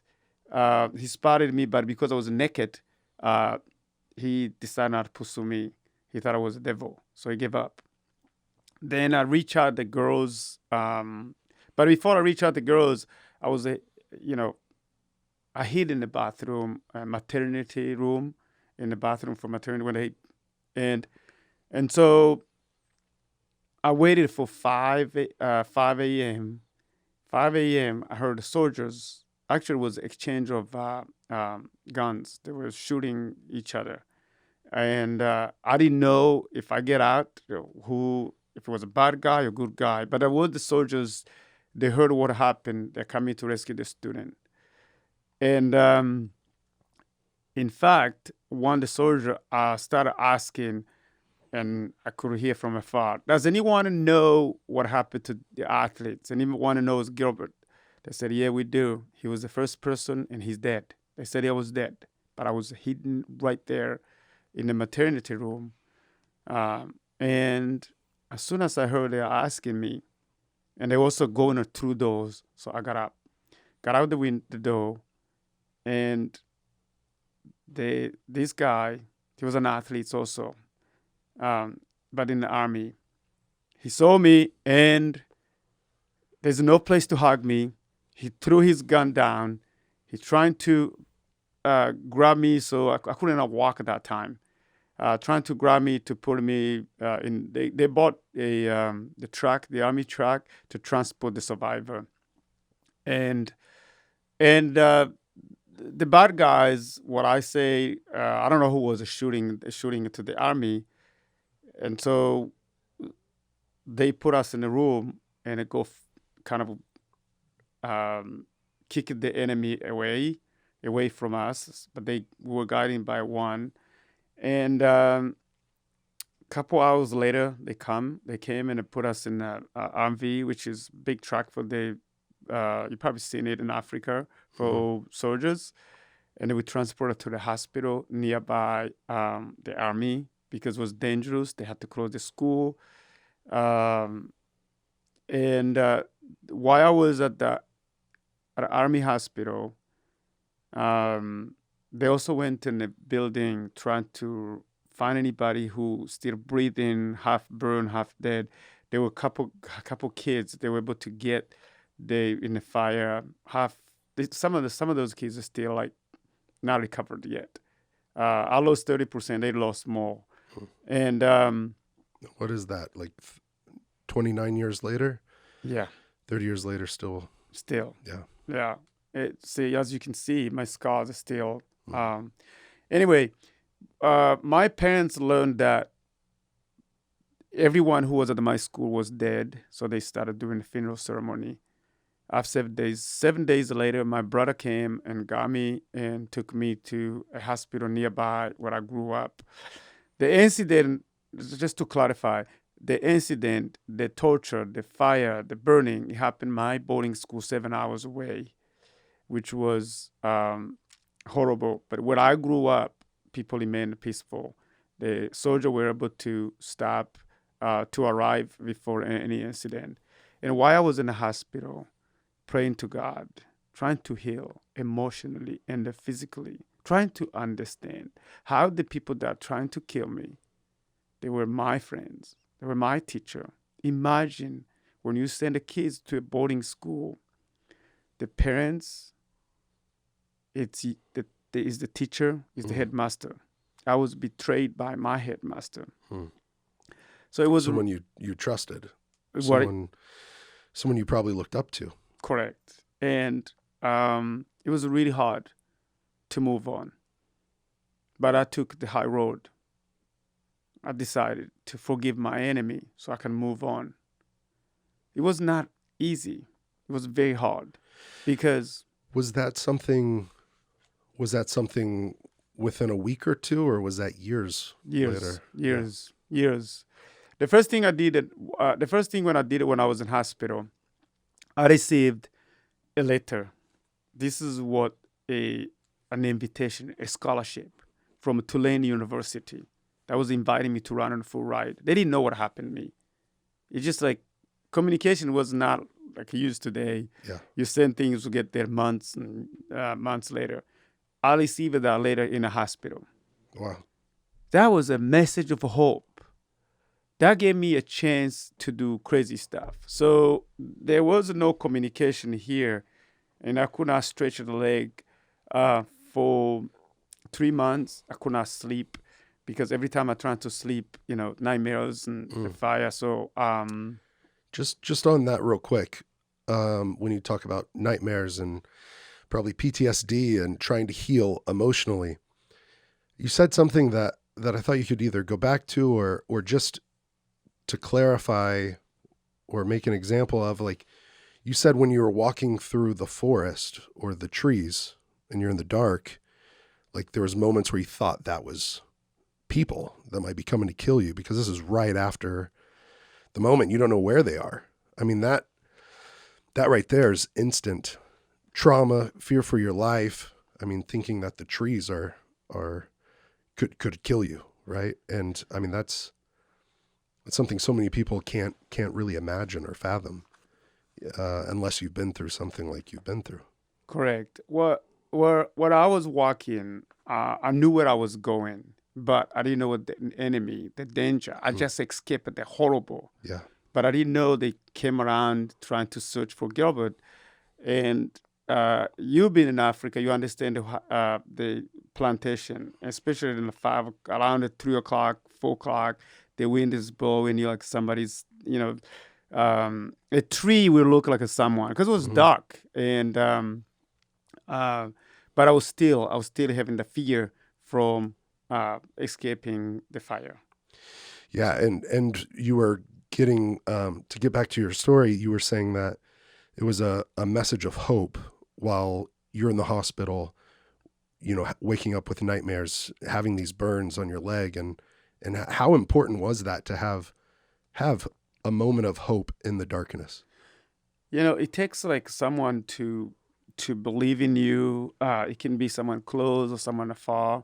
Speaker 1: He spotted me, but because I was naked, he decided not to pursue me. He thought I was a devil, so he gave up. Then I reached out the girls. But before I reached out the girls, I was, I hid in the bathroom, maternity room, in the bathroom for maternity and so I waited for 5 a.m. 5 a.m. I heard the soldiers. Actually, it was exchange of guns. They were shooting each other, and I didn't know if I get out, if it was a bad guy or good guy. But I was the soldiers. They heard what happened. They're coming to rescue the student, and in fact, one of the soldiers started asking. And I could hear from afar, does anyone know what happened to the athletes? Anyone knows Gilbert? They said, yeah, we do. He was the first person and he's dead. They said I was dead, but I was hidden right there in the maternity room. And as soon as I heard they were asking me, and they were also going through doors, so I got up, got out the door, and this guy, he was an athlete also. But in the army, he saw me and there's no place to hug me. He threw his gun down. He's trying to grab me, so I couldn't walk at that time. Trying to grab me to put me in. They bought the army truck to transport the survivor, and the bad guys. What I say, I don't know who was shooting to the army. And so they put us in a room and it kick the enemy away from us. But we were guided by one. And a couple hours later, they came and they put us in a RV, which is big truck for the you probably seen it in Africa for soldiers. And they were transported to the hospital nearby the army because it was dangerous. They had to close the school. And while I was at the army hospital, they also went in the building trying to find anybody who still breathing, half burned, half dead. There were a couple kids. They were able to get in the fire. Some of those kids are still like not recovered yet. I lost 30%. They lost more. And
Speaker 2: what is that, like 29 years later?
Speaker 1: Yeah.
Speaker 2: 30 years later, still.
Speaker 1: Yeah. See, as you can see, my scars are still. Anyway, my parents learned that everyone who was at my school was dead, so they started doing the funeral ceremony. After 7 days later, my brother came and got me and took me to a hospital nearby where I grew up. The incident, just to clarify, the torture, the fire, the burning, it happened in my boarding school 7 hours away, which was horrible. But where I grew up, people remained peaceful. The soldiers were able to stop, to arrive before any incident. And while I was in the hospital, praying to God, trying to heal emotionally and physically, trying to understand how the people that are trying to kill me, they were my friends. They were my teacher. Imagine when you send the kids to a boarding school, the parents, is the teacher, is the headmaster. I was betrayed by my headmaster. So it was
Speaker 2: someone you trusted, someone you probably looked up to.
Speaker 1: Correct. And it was really hard to move on. But I took the high road. I decided to forgive my enemy so I can move on. It was not easy. It was very hard because...
Speaker 2: Was that something within a week or two, or was that years later?
Speaker 1: Years. The first thing when I did it when I was in hospital, I received a letter. This is what an invitation, a scholarship from Tulane University that was inviting me to run on a full ride. They didn't know what happened to me. It's just like communication was not like it used today.
Speaker 2: Yeah.
Speaker 1: You send things to get there months and months later. I received that letter in a hospital.
Speaker 2: Wow.
Speaker 1: That was a message of hope. That gave me a chance to do crazy stuff. So there was no communication here, and I could not stretch the leg for 3 months. I could not sleep because every time I tried to sleep, nightmares and the fire. So
Speaker 2: just on that real quick, when you talk about nightmares and probably PTSD and trying to heal emotionally, you said something that I thought you could either go back to or just to clarify or make an example of. Like you said, when you were walking through the forest or the trees and you're in the dark, like there was moments where you thought that was people that might be coming to kill you, because this is right after the moment. You don't know where they are. I mean, that right there is instant trauma, fear for your life. I mean, thinking that the trees could kill you, right? And I mean, that's something so many people can't really imagine or fathom unless you've been through something like you've been through.
Speaker 1: Correct. When I was walking, I knew where I was going, but I didn't know what the enemy, the danger. I just escaped the horrible.
Speaker 2: Yeah.
Speaker 1: But I didn't know they came around trying to search for Gilbert. And you've been in Africa, you understand the plantation, especially in the around 3 o'clock, 4 o'clock, the wind is blowing, you're like somebody's, a tree will look like someone, because it was dark. And but I was still having the fear from escaping the fire.
Speaker 2: Yeah, and you were getting to get back to your story, you were saying that it was a message of hope while you're in the hospital, waking up with nightmares, having these burns on your leg, and how important was that to have a moment of hope in the darkness?
Speaker 1: it takes like someone to believe in you. It can be someone close or someone afar.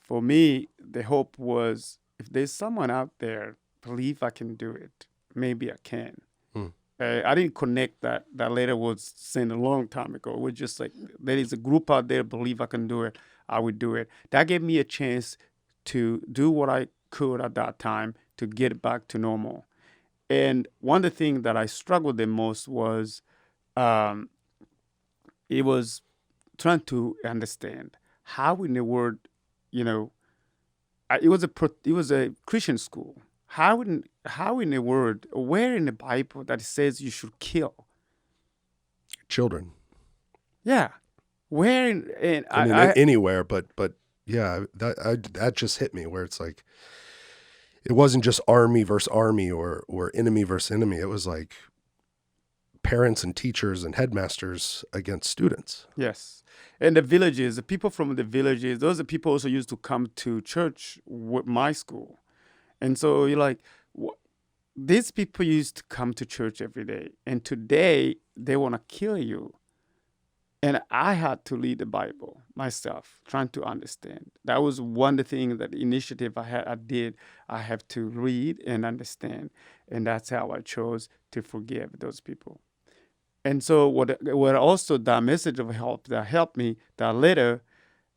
Speaker 1: For me, the hope was if there's someone out there believe I can do it, maybe I can.
Speaker 2: Hmm.
Speaker 1: I didn't connect that. That letter was sent a long time ago. It was just like there is a group out there believe I can do it. I would do it. That gave me a chance to do what I could at that time to get back to normal. And one of the things that I struggled the most was um, it was trying to understand how in the world, you know, it was a Christian school. How in the world, where in the Bible that it says you should kill?
Speaker 2: Children.
Speaker 1: Yeah, where in and
Speaker 2: I mean, anywhere, but yeah, that just hit me where it's like it wasn't just army versus army or enemy versus enemy. It was like parents and teachers and headmasters against students.
Speaker 1: Yes. And the villages, the people from the villages, those are people also used to come to church with my school. And so you're like, these people used to come to church every day. And today they want to kill you. And I had to read the Bible myself, trying to understand. That was one of the things that initiative I did. I have to read and understand. And that's how I chose to forgive those people. And so what also that message of help that helped me, that letter,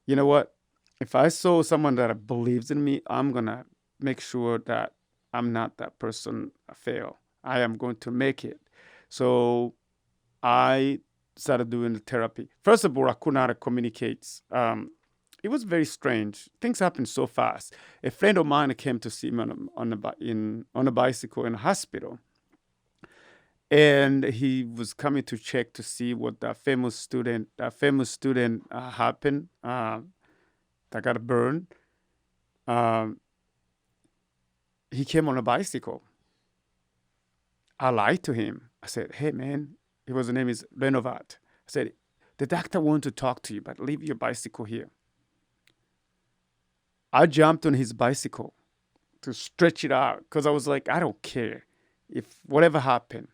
Speaker 1: you know what? If I saw someone that believes in me, I'm going to make sure that I'm not that person fail. I am going to make it. So I started doing the therapy. First of all, I could not communicate. It was very strange. Things happened so fast. A friend of mine came to see me on a bicycle in a hospital. And he was coming to check to see what that famous student happened that got burned. He came on a bicycle. I lied to him. I said, "Hey, man," his name is Renovat. I said, "The doctor wants to talk to you, but leave your bicycle here." I jumped on his bicycle to stretch it out because I was like, I don't care if whatever happened.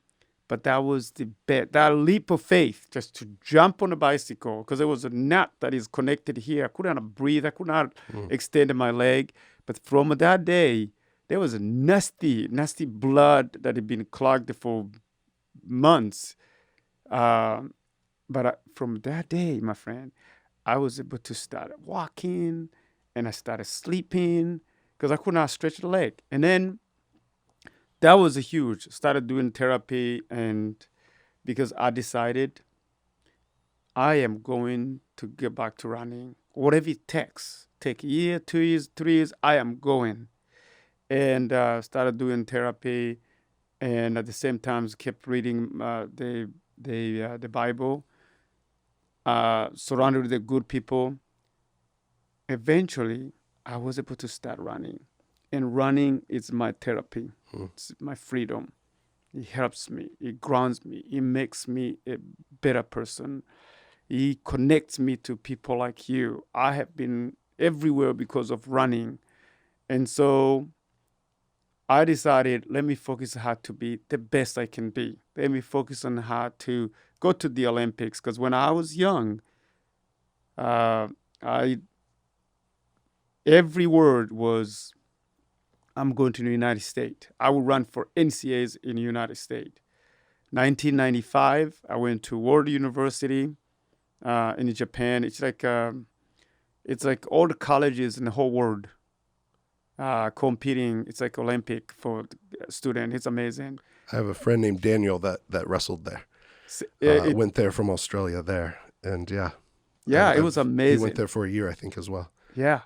Speaker 1: But that was that leap of faith, just to jump on a bicycle, because there was a nut that is connected here. I could not breathe. I could not extend my leg. But from that day, there was a nasty, nasty blood that had been clogged for months. But from that day, my friend, I was able to start walking, and I started sleeping because I could not stretch the leg. And then that was a huge. Started doing therapy, and because I decided I am going to get back to running, whatever it takes. Take a year, 2 years, 3 years. I am going, and started doing therapy, and at the same time kept reading the Bible. Surrounded with the good people. Eventually, I was able to start running. And running is my therapy. It's my freedom. It helps me. It grounds me. It makes me a better person. It connects me to people like you. I have been everywhere because of running. And so I decided, let me focus on how to be the best I can be. Let me focus on how to go to the Olympics. Because when I was young, every word was, I'm going to the United States. I will run for NCAAs in the United States. 1995, I went to World University in Japan. It's like all the colleges in the whole world competing. It's like Olympic for students. It's amazing.
Speaker 2: I have a friend named Daniel that wrestled there. Went there from Australia there, and
Speaker 1: it was amazing.
Speaker 2: He went there for a year, I think, as well.
Speaker 1: Yeah.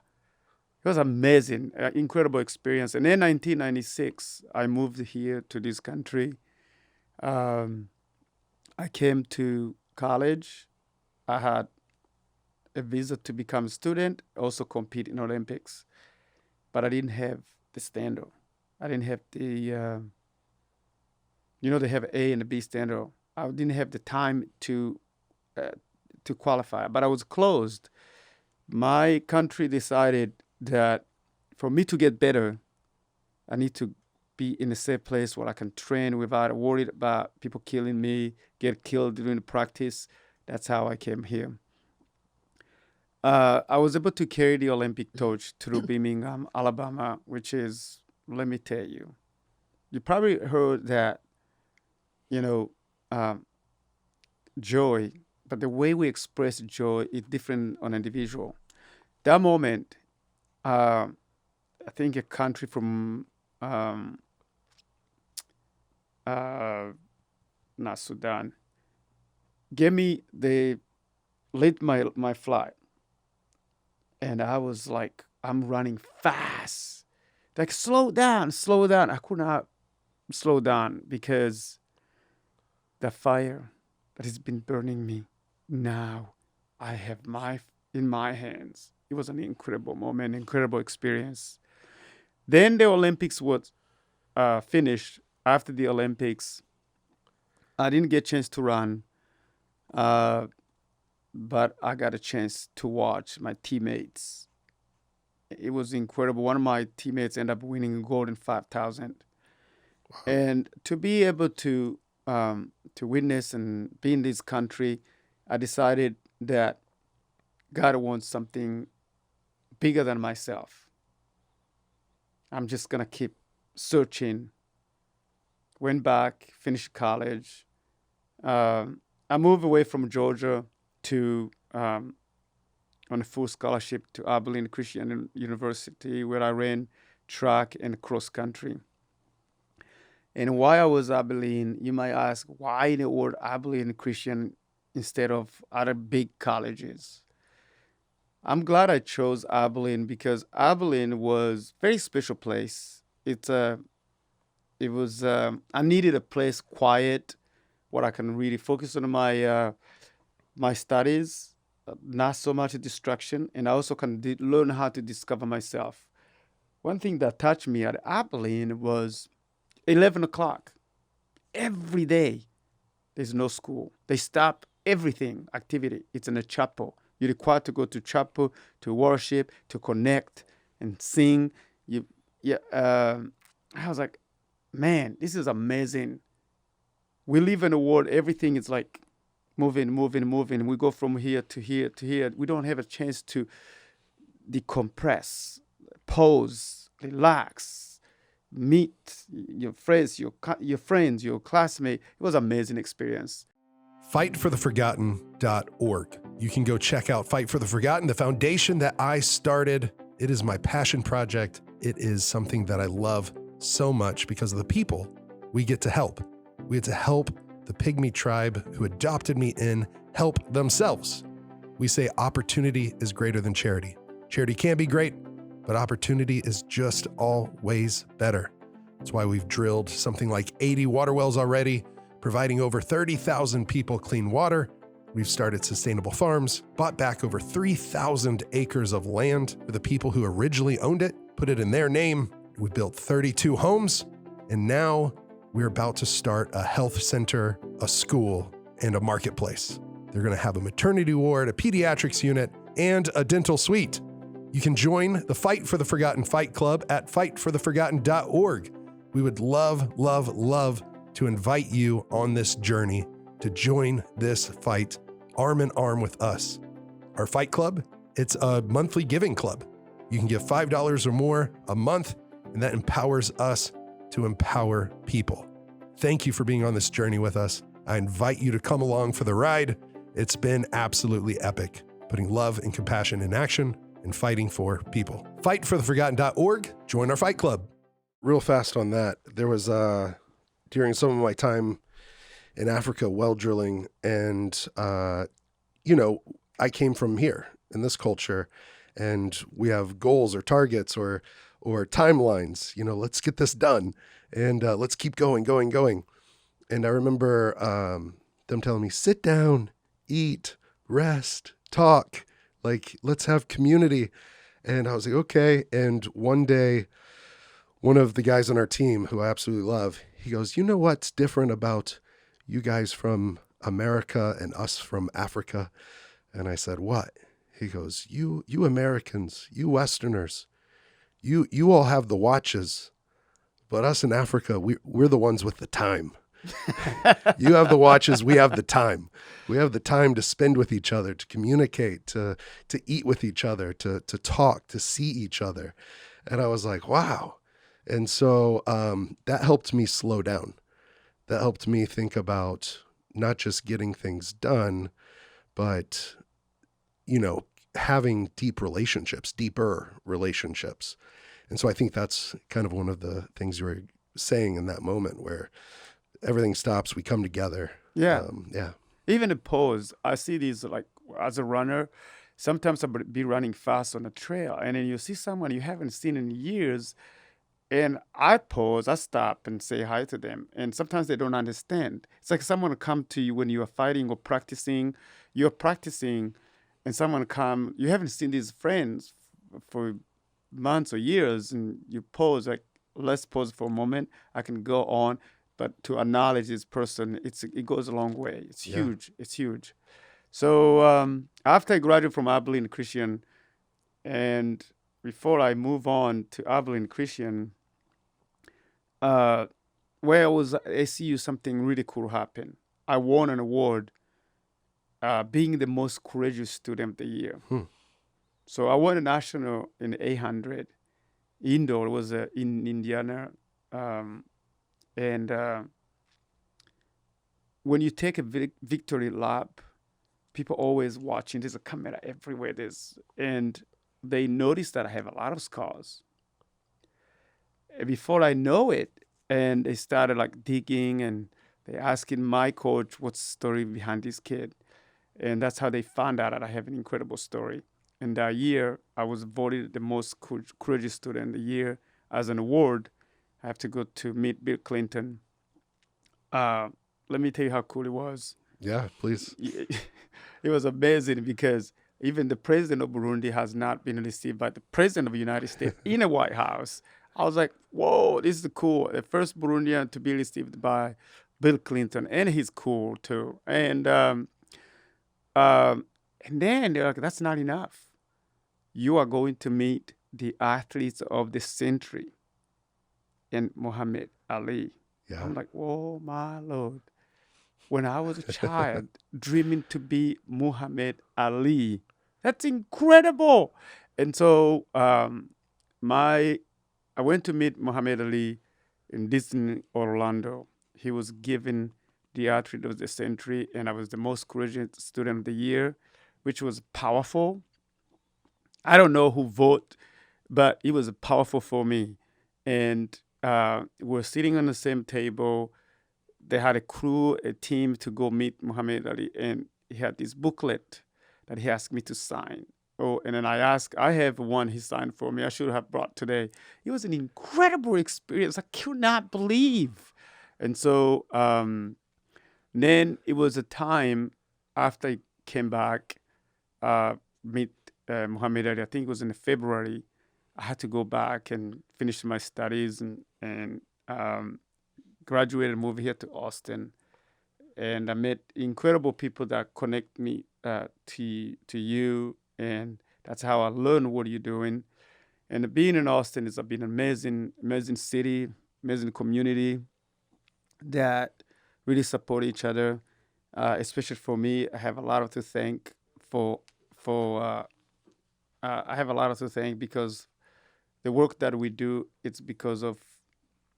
Speaker 1: It was amazing, incredible experience. And then 1996, I moved here to this country. I came to college. I had a visa to become a student, also compete in Olympics. But I didn't have the standard. I didn't have the, they have A and a B standard. I didn't have the time to qualify, but I was closed. My country decided that for me to get better, I need to be in a safe place where I can train without worried about people killing me, get killed during the practice. That's how I came here. I was able to carry the Olympic torch through Birmingham, Alabama, which is, let me tell you, you probably heard that, you know, joy, but the way we express joy is different on individual. That moment, I think a country from not Sudan, gave me they lit my flight, and I was like, I'm running fast, like slow down, slow down. I could not slow down because the fire that has been burning me now, I have in my hands. It was an incredible moment, incredible experience. Then the Olympics was finished. After the Olympics, I didn't get a chance to run, but I got a chance to watch my teammates. It was incredible. One of my teammates ended up winning gold in 5,000. And to be able to witness and be in this country, I decided that God wants something bigger than myself. I'm just gonna keep searching. Went back, finished college. I moved away from Georgia to on a full scholarship to Abilene Christian University, where I ran track and cross country. And while I was Abilene, you might ask, why in the world Abilene Christian instead of other big colleges? I'm glad I chose Abilene because Abilene was a very special place. I needed a place quiet where I can really focus on my studies, not so much a distraction, and I also can learn how to discover myself. One thing that touched me at Abilene was 11 o'clock. Every day, there's no school. They stop everything, activity. It's in a chapel. You're required to go to chapel, to worship, to connect and sing. I was like, man, this is amazing. We live in a world, everything is like moving, moving, moving. We go from here to here to here. We don't have a chance to decompress, pause, relax, meet your friends, your classmates. It was an amazing experience.
Speaker 2: Fightfortheforgotten.org. You can go check out Fight for the Forgotten, the foundation that I started. It is my passion project. It is something that I love so much because of the people we get to help. We get to help the pygmy tribe who adopted me in help themselves. We say opportunity is greater than charity. Charity can be great, but opportunity is just always better. That's why we've drilled something like 80 water wells already, providing over 30,000 people clean water. We've started sustainable farms, bought back over 3,000 acres of land for the people who originally owned it, put it in their name. We built 32 homes, and now we're about to start a health center, a school, and a marketplace. They're gonna have a maternity ward, a pediatrics unit, and a dental suite. You can join the Fight for the Forgotten Fight Club at fightfortheforgotten.org. We would love, love, love to invite you on this journey to join this fight arm in arm with us. Our fight club, it's a monthly giving club. You can give $5 or more a month, and that empowers us to empower people. Thank you for being on this journey with us. I invite you to come along for the ride. It's been absolutely epic, putting love and compassion in action and fighting for people. Fightfortheforgotten.org. Join our fight club. Real fast on that. There was during some of my time in Africa well drilling, and I came from here in this culture, and we have goals or targets or timelines. Let's get this done, and let's keep going. And I remember them telling me, sit down, eat, rest, talk, like let's have community. And I was like, okay. And one day, one of the guys on our team who I absolutely love, he goes, you know what's different about you guys from America and us from Africa? And I said, what? He goes, you Americans, you Westerners, you all have the watches, But us in Africa, we're the ones with the time. You have the watches, we have the time. We have the time to spend with each other, to communicate, to eat with each other, to talk, to see each other. And I was like, wow. And so that helped me slow down. That helped me think about not just getting things done, but, having deeper relationships. And so I think that's kind of one of the things you were saying in that moment where everything stops, we come together.
Speaker 1: Yeah.
Speaker 2: Yeah.
Speaker 1: Even the pose, I see these like as a runner, sometimes I'll be running fast on a trail and then you see someone you haven't seen in years and I pause, I stop and say hi to them. And sometimes they don't understand. It's like someone will come to you when you are fighting or practicing, you're practicing and someone come, you haven't seen these friends for months or years and you pause like, let's pause for a moment. I can go on. But to acknowledge this person, it goes a long way. It's huge. It's huge. So after I graduated from Abilene Christian, and before I move on to Abilene Christian, where I was at ACU, something really cool happened. I won an award being the most courageous student of the year. So I won a national in 800 indoor. It was in Indiana. And when you take a victory lap, people always watching. There's a camera everywhere. And they notice that I have a lot of scars. And before I know it, and they started like digging and they asking my coach what's the story behind this kid. And that's how they found out that I have an incredible story. And that year, I was voted the most courageous student of the year as an award. I have to go to meet Bill Clinton. Let me tell you how cool it was.
Speaker 2: Yeah, please.
Speaker 1: It was amazing because even the president of Burundi has not been received by the president of the United States in a White House. I was like, whoa, this is cool. The first Burundian to be received by Bill Clinton, and he's cool too. And then they're like, that's not enough. You are going to meet the athletes of the century. And Muhammad Ali.
Speaker 2: Yeah.
Speaker 1: I'm like, oh my Lord. When I was a child dreaming to be Muhammad Ali, that's incredible. And so I went to meet Muhammad Ali in Disney Orlando. He was given the athlete of the century, and I was the most courageous student of the year, which was powerful. I don't know who voted, but it was powerful for me. And we're sitting on the same table. They had a crew, a team to go meet Muhammad Ali, and he had this booklet that he asked me to sign. Oh, and then I have one he signed for me. I should have brought today. It was an incredible experience. I could not believe. And so then it was a time after I came back, meet Muhammad Ali. I think it was in February. I had to go back and finish my studies and graduated and moved here to Austin. And I met incredible people that connect me to you. And that's how I learned what you're doing. And being in Austin has been an amazing city, amazing community that really support each other. Especially for me, I have a lot to thank I have a lot to thank because the work that we do, it's because of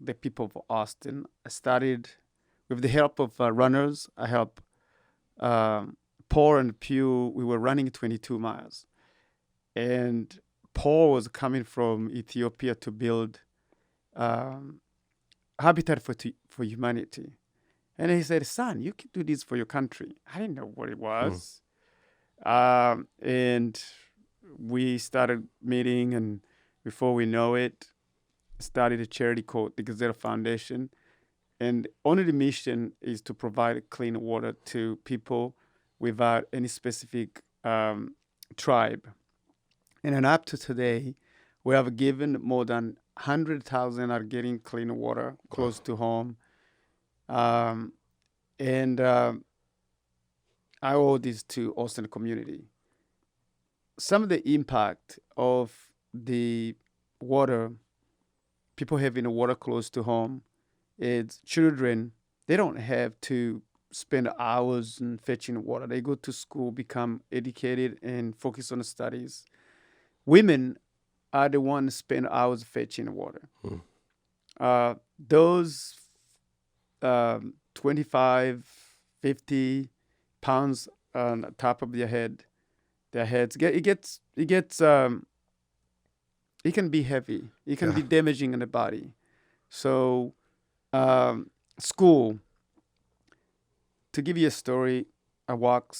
Speaker 1: the people of Austin. I started with the help of runners. I helped Paul and Pew. We were running 22 miles. And Paul was coming from Ethiopia to build Habitat for Humanity. And he said, son, you can do this for your country. I didn't know what it was. And we started meeting, and before we know it, started a charity called the Gazelle Foundation. And only the mission is to provide clean water to people without any specific tribe. And then up to today, we have given more than 100,000 are getting clean water close to home. And I owe this to Austin community. Some of the impact of the water people having water close to home, it's children, they don't have to spend hours in fetching water. They go to school, become educated, and focus on the studies. Women are the ones spend hours fetching water. Those 25, 50 pounds on the top of their heads, it can be heavy. It can be damaging in the body. So, school. To give you a story, I walked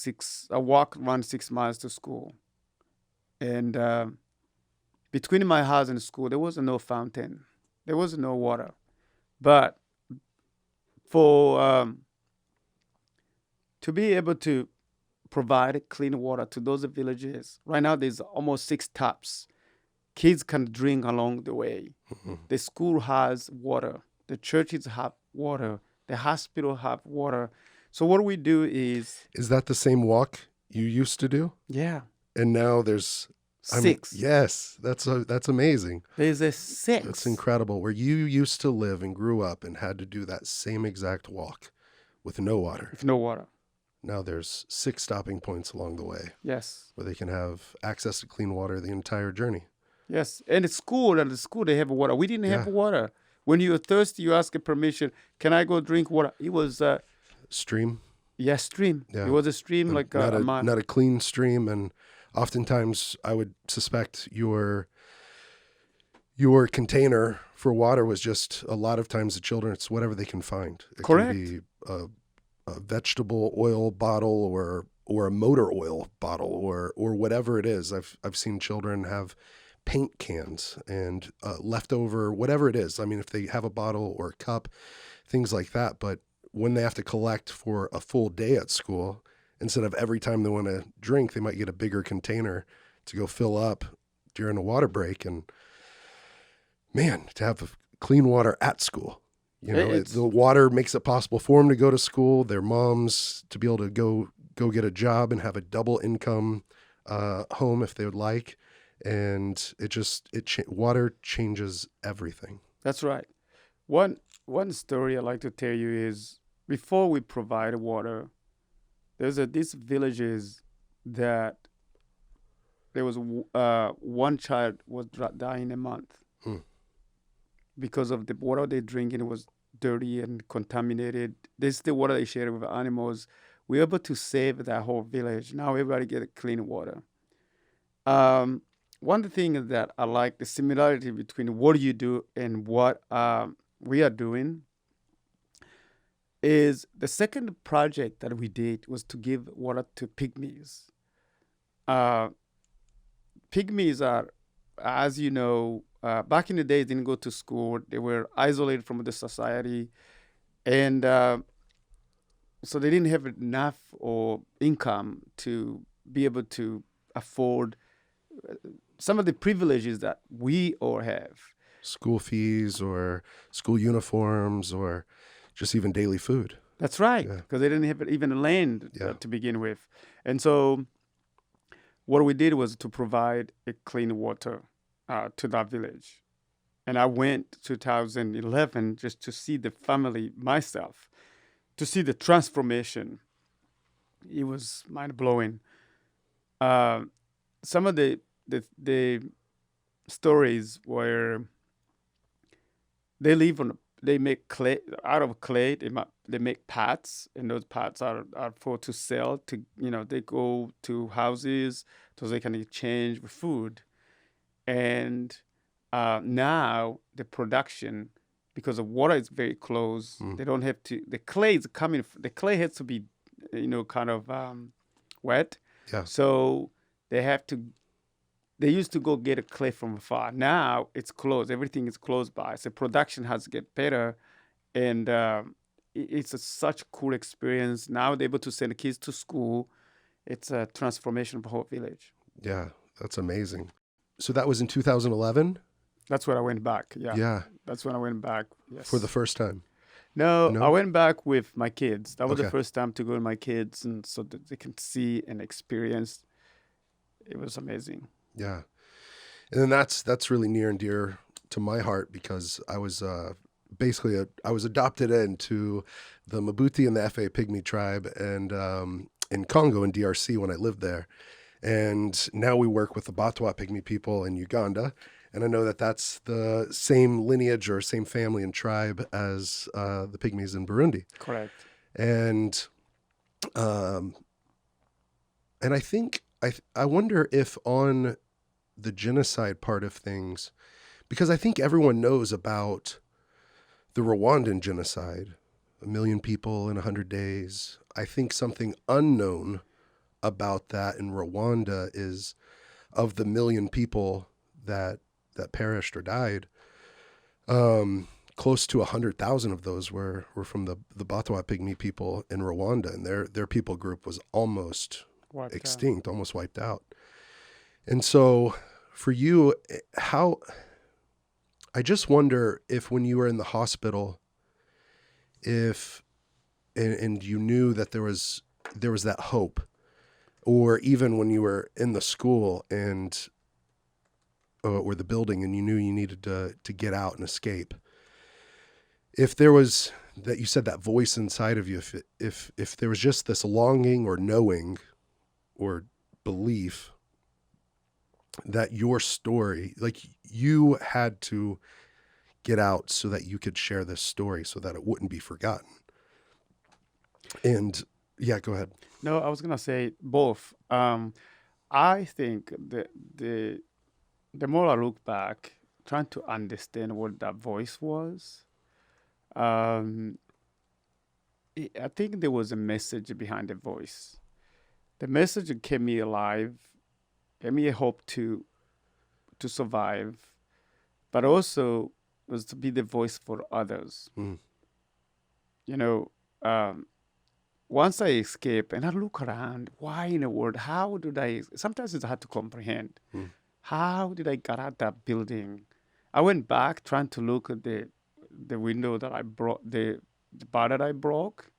Speaker 1: around 6 miles to school, and between my house and the school, there was no fountain, there was no water. But for to be able to provide clean water to those villages, right now there's almost 6 taps. Kids can drink along the way. The school has water. The churches have water. The hospital have water. So what we do is...
Speaker 2: Is that the same walk you used to do?
Speaker 1: Yeah.
Speaker 2: And now there's...
Speaker 1: 6.
Speaker 2: Yes, that's amazing.
Speaker 1: There's a 6.
Speaker 2: That's incredible. Where you used to live and grew up and had to do that same exact walk with no water.
Speaker 1: With no water.
Speaker 2: Now there's 6 stopping points along the way.
Speaker 1: Yes.
Speaker 2: Where they can have access to clean water the entire journey.
Speaker 1: Yes. And at the school, they have water. We didn't have water. When you're thirsty, you ask permission. Can I go drink water? It was...
Speaker 2: stream?
Speaker 1: Yes, stream.
Speaker 2: Yeah.
Speaker 1: It was a stream, like
Speaker 2: not a clean stream, and oftentimes I would suspect your container for water was just a lot of times the children, it's whatever they can find. It
Speaker 1: Correct.
Speaker 2: can be a vegetable oil bottle or a motor oil bottle or whatever it is. I've seen children have paint cans and leftover whatever it is. I mean, if they have a bottle or a cup, things like that, but when they have to collect for a full day at school, instead of every time they want to drink, they might get a bigger container to go fill up during a water break. And man, to have clean water at school, the water makes it possible for them to go to school, their moms to be able to go get a job and have a double income home if they would like. And water changes everything.
Speaker 1: That's right. One story I like to tell you is before we provide water, there's these villages that there was one child was dying a month because of the water they drinking was dirty and contaminated. This is the water they share with animals. We're able to save that whole village. Now everybody get clean water. One thing that I like the similarity between what you do and what we are doing is the second project that we did was to give water to pygmies. Pygmies are, as you know, back in the day, they didn't go to school. They were isolated from the society. And so they didn't have enough or income to be able to afford some of the privileges that we all have.
Speaker 2: School fees or school uniforms or just even daily food.
Speaker 1: That's right, because they didn't have even land to begin with. And so what we did was to provide a clean water to that village. And I went 2011 just to see the family myself, to see the transformation. It was mind-blowing. Some of the stories where they make clay out of clay. They make pots, and those pots are to sell. They go to houses so they can exchange with food. And now the production, because the water is very close, they don't have to. The clay is coming. The clay has to be, kind of wet.
Speaker 2: Yeah.
Speaker 1: So they have to. They used to go get a clay from afar. Now it's closed. Everything is close by. So production has to get better. And it's such a cool experience. Now they're able to send the kids to school. It's a transformation of the whole village.
Speaker 2: Yeah, that's amazing. So that was in 2011?
Speaker 1: That's when I went back. Yeah.
Speaker 2: Yeah.
Speaker 1: That's when I went back. Yes.
Speaker 2: For the first time?
Speaker 1: No, I went back with my kids. That was
Speaker 2: Okay.
Speaker 1: the first time to go with my kids, and so that they can see and experience. It was amazing.
Speaker 2: Yeah. And then that's really near and dear to my heart because I was I was adopted into the Mabuti and the Fa Pygmy tribe and in Congo in DRC when I lived there. And now we work with the Batwa Pygmy people in Uganda. And I know that that's the same lineage or same family and tribe as the Pygmies in Burundi.
Speaker 1: Correct.
Speaker 2: And I think I wonder if on the genocide part of things, because I think everyone knows about the Rwandan genocide, 1 million people in 100 days. I think something unknown about that in Rwanda is of the 1 million people that perished or died, close to 100,000 of those were from the Batwa Pygmy people in Rwanda, and their people group was almost extinct, almost wiped out. And so for you, I just wonder if when you were in the hospital, and you knew that there was that hope, or even when you were in the school or the building and you knew you needed to get out and escape, if there was that, you said that voice inside of you, if there was just this longing or knowing or belief that your story, like you had to get out so that you could share this story so that it wouldn't be forgotten. And yeah, go ahead.
Speaker 1: No, I was gonna say both. I think the more I look back, trying to understand what that voice was, I think there was a message behind the voice. The message kept me alive, gave me a hope to survive, but also was to be the voice for others.
Speaker 2: Mm.
Speaker 1: You know, once I escape and I look around, why in the world? How did I? Sometimes it's hard to comprehend.
Speaker 2: Mm.
Speaker 1: How did I get out that building? I went back trying to look at the window that I broke, the bar that I broke,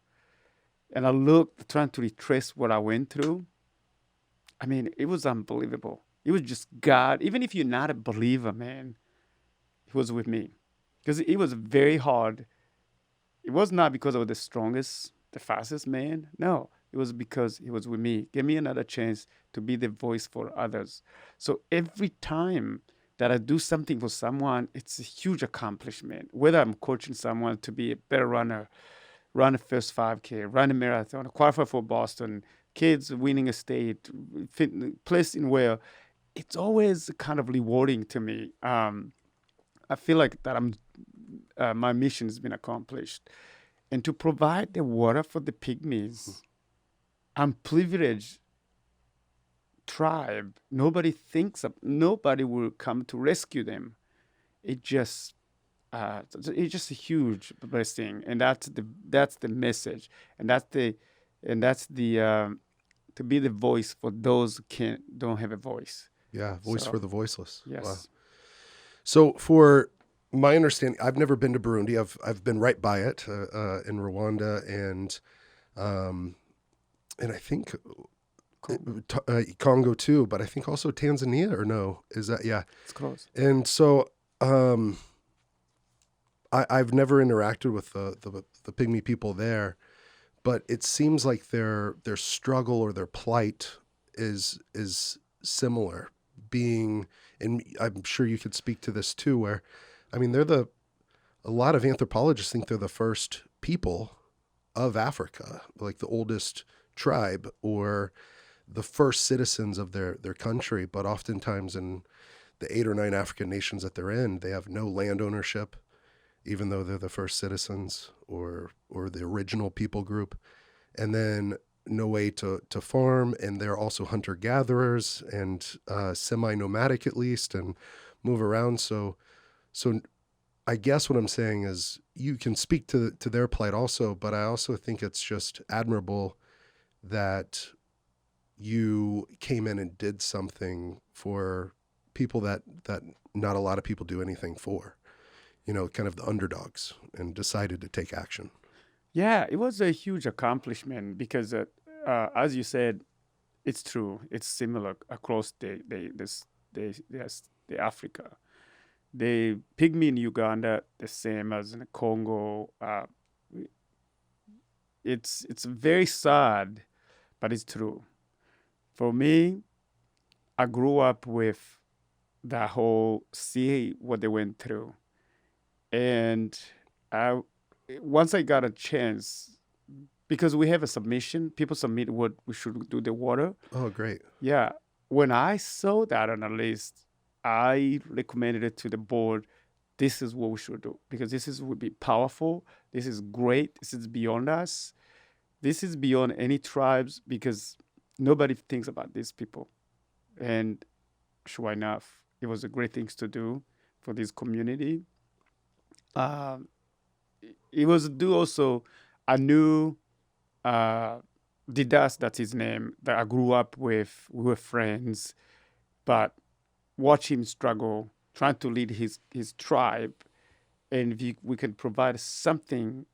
Speaker 1: and I looked trying to retrace what I went through. I mean, it was unbelievable. It was just God. Even if you're not a believer, man, He was with me, because it was very hard. It was not because I was the strongest, the fastest man. No, it was because He was with me. Give me another chance to be the voice for others. So every time that I do something for someone, it's a huge accomplishment. Whether I'm coaching someone to be a better runner, run a first 5K, run a marathon, qualify for Boston, kids winning a state, placing well, it's always kind of rewarding to me. I feel like that my mission has been accomplished. And to provide the water for the pygmies, I'm privileged tribe. Nobody will come to rescue them. It's just a huge blessing, and that's the message, and that's the to be the voice for those who don't have a voice.
Speaker 2: Yeah, voice for the voiceless.
Speaker 1: Yes.
Speaker 2: Wow. So for my understanding, I've never been to Burundi. I've been right by it in Rwanda and I think Congo too, but I think also Tanzania, or no? Is that, yeah?
Speaker 1: It's close.
Speaker 2: And so I've never interacted with the Pygmy people there, but it seems like their struggle or their plight is similar. Being, and I'm sure you could speak to this too, where, I mean, a lot of anthropologists think they're the first people of Africa, like the oldest tribe or the first citizens of their country. But oftentimes in the 8 or 9 African nations that they're in, they have no land ownership, even though they're the first citizens or the original people group. And then no way to farm, and they're also hunter-gatherers and semi-nomadic at least, and move around. So I guess what I'm saying is you can speak to their plight also, but I also think it's just admirable that you came in and did something for people that not a lot of people do anything for, kind of the underdogs, and decided to take action. Yeah,
Speaker 1: it was a huge accomplishment because, as you said, it's true. It's similar across the Africa. The pygmy in Uganda, the same as in Congo. It's very sad, but it's true. For me, I grew up with the whole see what they went through, and I once I got a chance because we have a submission, people submit what we should do the water.
Speaker 2: Oh, great.
Speaker 1: Yeah, when I saw that on the list, I recommended it to the board. This is what we should do because this is would be powerful. This is great. This is beyond us. This is beyond any tribes because nobody thinks about these people. And sure enough, it was a great thing to do for this community. Um, it was do also. I knew Didas, that's his name, that I grew up with. We were friends, but watch him struggle, trying to lead his tribe, and we can provide something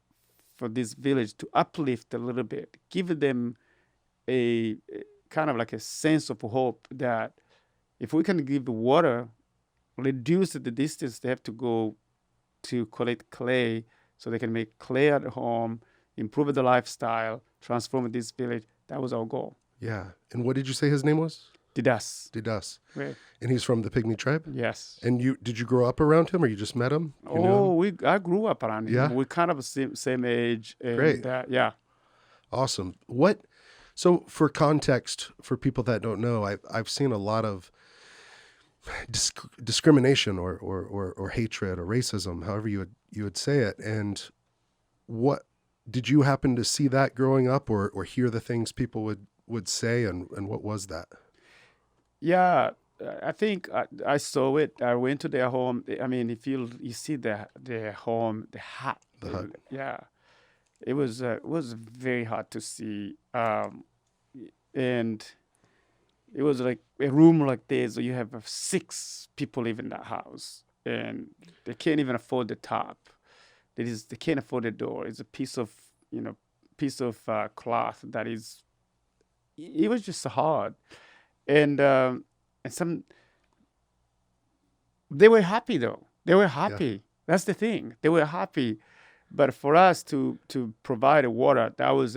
Speaker 1: for this village to uplift a little bit, give them a kind of like a sense of hope that if we can give the water, reduce the distance they have to go to collect clay so they can make clay at home, improve the lifestyle, transform this village. That was our goal.
Speaker 2: Yeah. And what did you say his name was?
Speaker 1: Didas.
Speaker 2: Didas.
Speaker 1: Right.
Speaker 2: And he's from the Pygmy tribe?
Speaker 1: Yes.
Speaker 2: And did you grow up around him or you just met him? You knew him?
Speaker 1: I grew up around him.
Speaker 2: Yeah?
Speaker 1: We kind of same age. And,
Speaker 2: Great.
Speaker 1: Yeah.
Speaker 2: Awesome. So for context, for people that don't know, I've seen a lot of discrimination or hatred or racism, however you would say it. And what did you happen to see that growing up or hear the things people would say and what was that?
Speaker 1: Yeah, I think I saw it. I went to their home. I mean, if you see their home, the hut.
Speaker 2: The hut.
Speaker 1: Yeah, it was very hard to see, and it was like a room like this. So you have 6 people live in that house, and they can't even afford the top. They can't afford the door. It's a piece of cloth that is. It was just hard. And some they were happy though. They were happy.
Speaker 2: Yeah.
Speaker 1: That's the thing. They were happy, but for us to provide a water, that was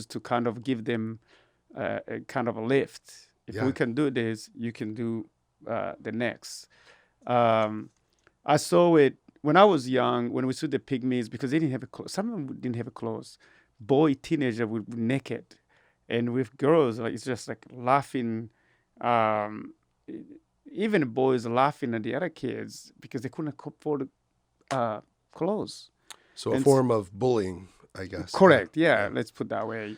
Speaker 1: to kind of give them a kind of a lift. If we can do this, you can do the next. I saw it when I was young. When we saw the pygmies, because they didn't have some of them didn't have clothes. Boy, teenager would be naked. And with girls, like it's just like laughing. Even boys laughing at the other kids because they couldn't afford clothes.
Speaker 2: So a form of bullying, I guess.
Speaker 1: Correct. Yeah. Let's put it that way.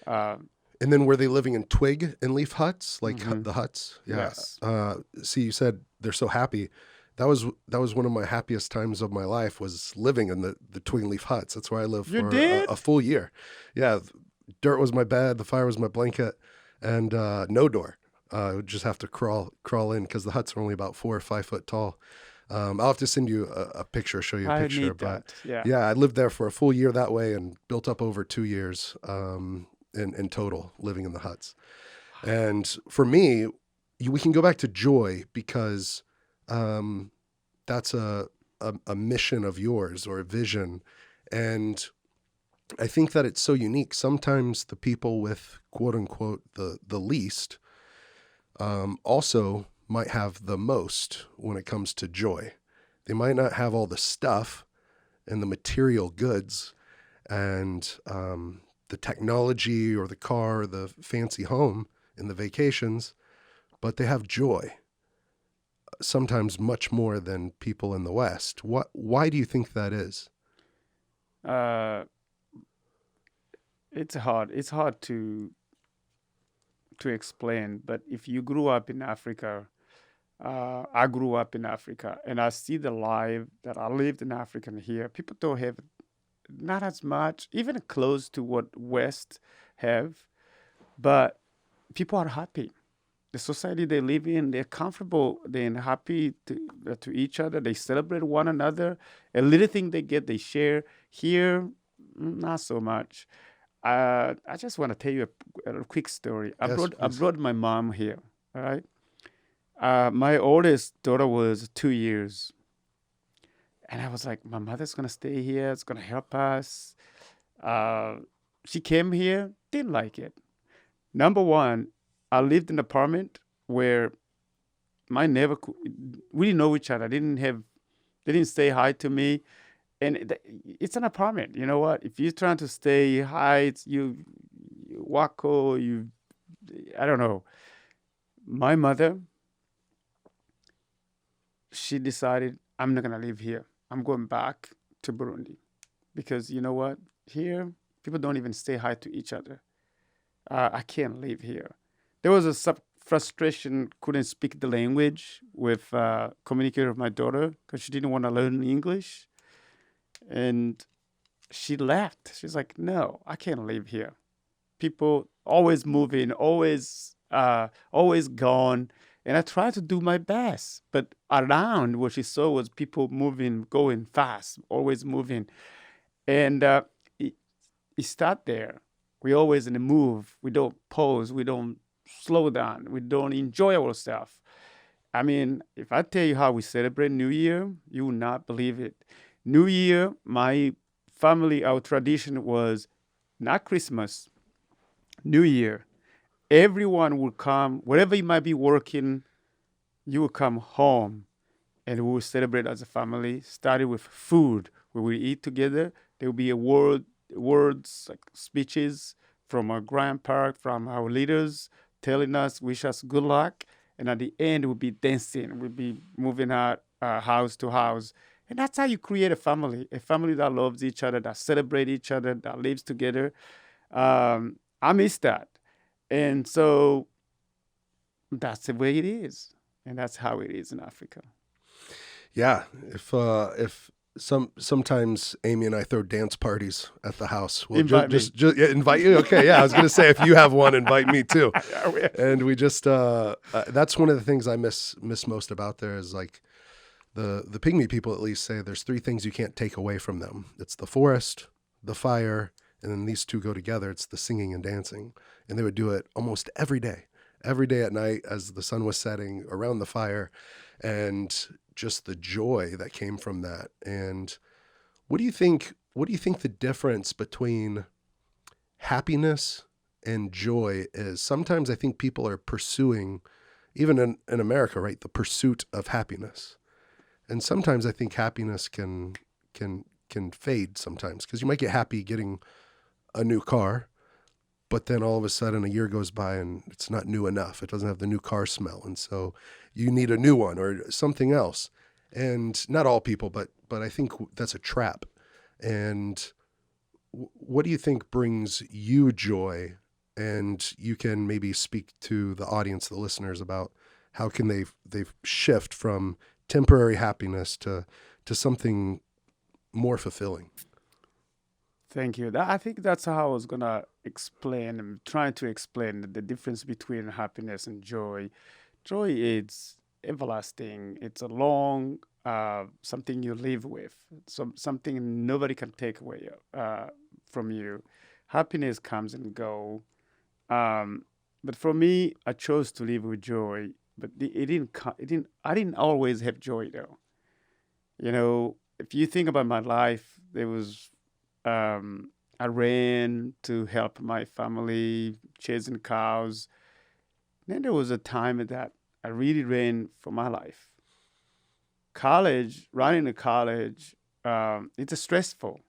Speaker 2: And then were they living in twig and leaf huts, like the huts? Yeah.
Speaker 1: Yes.
Speaker 2: See, you said they're so happy. That was one of my happiest times of my life was living in the twig and leaf huts. That's where I lived for a full year. Yeah. Dirt was my bed, the fire was my blanket, and no door. I would just have to crawl in because the huts are only about 4 or 5 foot tall. I'll have to send you a picture, show you a picture.
Speaker 1: I need that.
Speaker 2: Yeah, I lived there for a full year that way and built up over 2 years in total living in the huts. And for me, we can go back to joy because that's a mission of yours or a vision. And I think that it's so unique. Sometimes the people with quote unquote the least also might have the most when it comes to joy. They might not have all the stuff and the material goods and the technology or the car or the fancy home and the vacations, but they have joy. Sometimes much more than people in the West. Why do you think that is?
Speaker 1: It's hard to explain, but if you grew up in Africa, I grew up in Africa, and I see the life that I lived in Africa and here. People don't have not as much, even close to what West have, but people are happy. The society they live in, they're comfortable, they're happy to each other. They celebrate one another. A little thing they get, they share. Here, not so much. I just want to tell you a quick story. I brought my mom here. All right. My oldest daughter was 2 years. And I was like, my mother's going to stay here. It's going to help us. Uh, she came here, didn't like it. Number one, I lived in an apartment where my neighbor, we didn't know each other. They didn't say hi to me. And it's an apartment. You know what? If you're trying to stay high, you wacko, I don't know. My mother, she decided, I'm not going to live here. I'm going back to Burundi because you know what? Here, people don't even say hi to each other. I can't live here. There was frustration, couldn't speak the language with communicator of my daughter because she didn't want to learn English. And she left. She's like, no, I can't live here. People always moving, always gone. And I tried to do my best. But around what she saw was people moving, going fast, always moving. And it started there. We always in a move. We don't pause. We don't slow down. We don't enjoy ourselves. I mean, if I tell you how we celebrate New Year, you will not believe it. New Year, my family, our tradition was not Christmas, New Year. Everyone will come, wherever you might be working, you will come home and we will celebrate as a family. Started with food, where we eat together. There will be words, like speeches from our grandparents, from our leaders, telling us, wish us good luck. And at the end, we'll be dancing. We'll be moving out house to house. And that's how you create a family that loves each other, that celebrates each other, that lives together. I miss that. And so that's the way it is. And that's how it is in Africa.
Speaker 2: Yeah. If sometimes Amy and I throw dance parties at the house. We'll
Speaker 1: Invite me.
Speaker 2: Yeah, invite you. Okay. Yeah. I was going to say, if you have one, invite me too. And we just, that's one of the things I miss most about there is like the Pygmy people at least say there's three things you can't take away from them. It's the forest, the fire, and then these two go together. It's the singing and dancing. And they would do it almost every day at night as the sun was setting around the fire, and just the joy that came from that. And what do you think the difference between happiness and joy is? Sometimes I think people are pursuing, even in America, right, the pursuit of happiness. And sometimes I think happiness can fade sometimes, because you might get happy getting a new car, but then all of a sudden a year goes by and it's not new enough. It doesn't have the new car smell. And so you need a new one or something else. And not all people, but I think that's a trap. And what do you think brings you joy? And you can maybe speak to the audience, the listeners, about how can they shift from temporary happiness to something more fulfilling.
Speaker 1: Thank you. I think that's how I was going to explain. I'm trying to explain the difference between happiness and joy. Joy is everlasting. It's a long, something you live with, something nobody can take away from you. Happiness comes and go. But for me, I chose to live with joy. But I didn't always have joy though. You know, if you think about my life, there was I ran to help my family, chasing cows. Then there was a time that I really ran for my life. Running to college, it's stressful.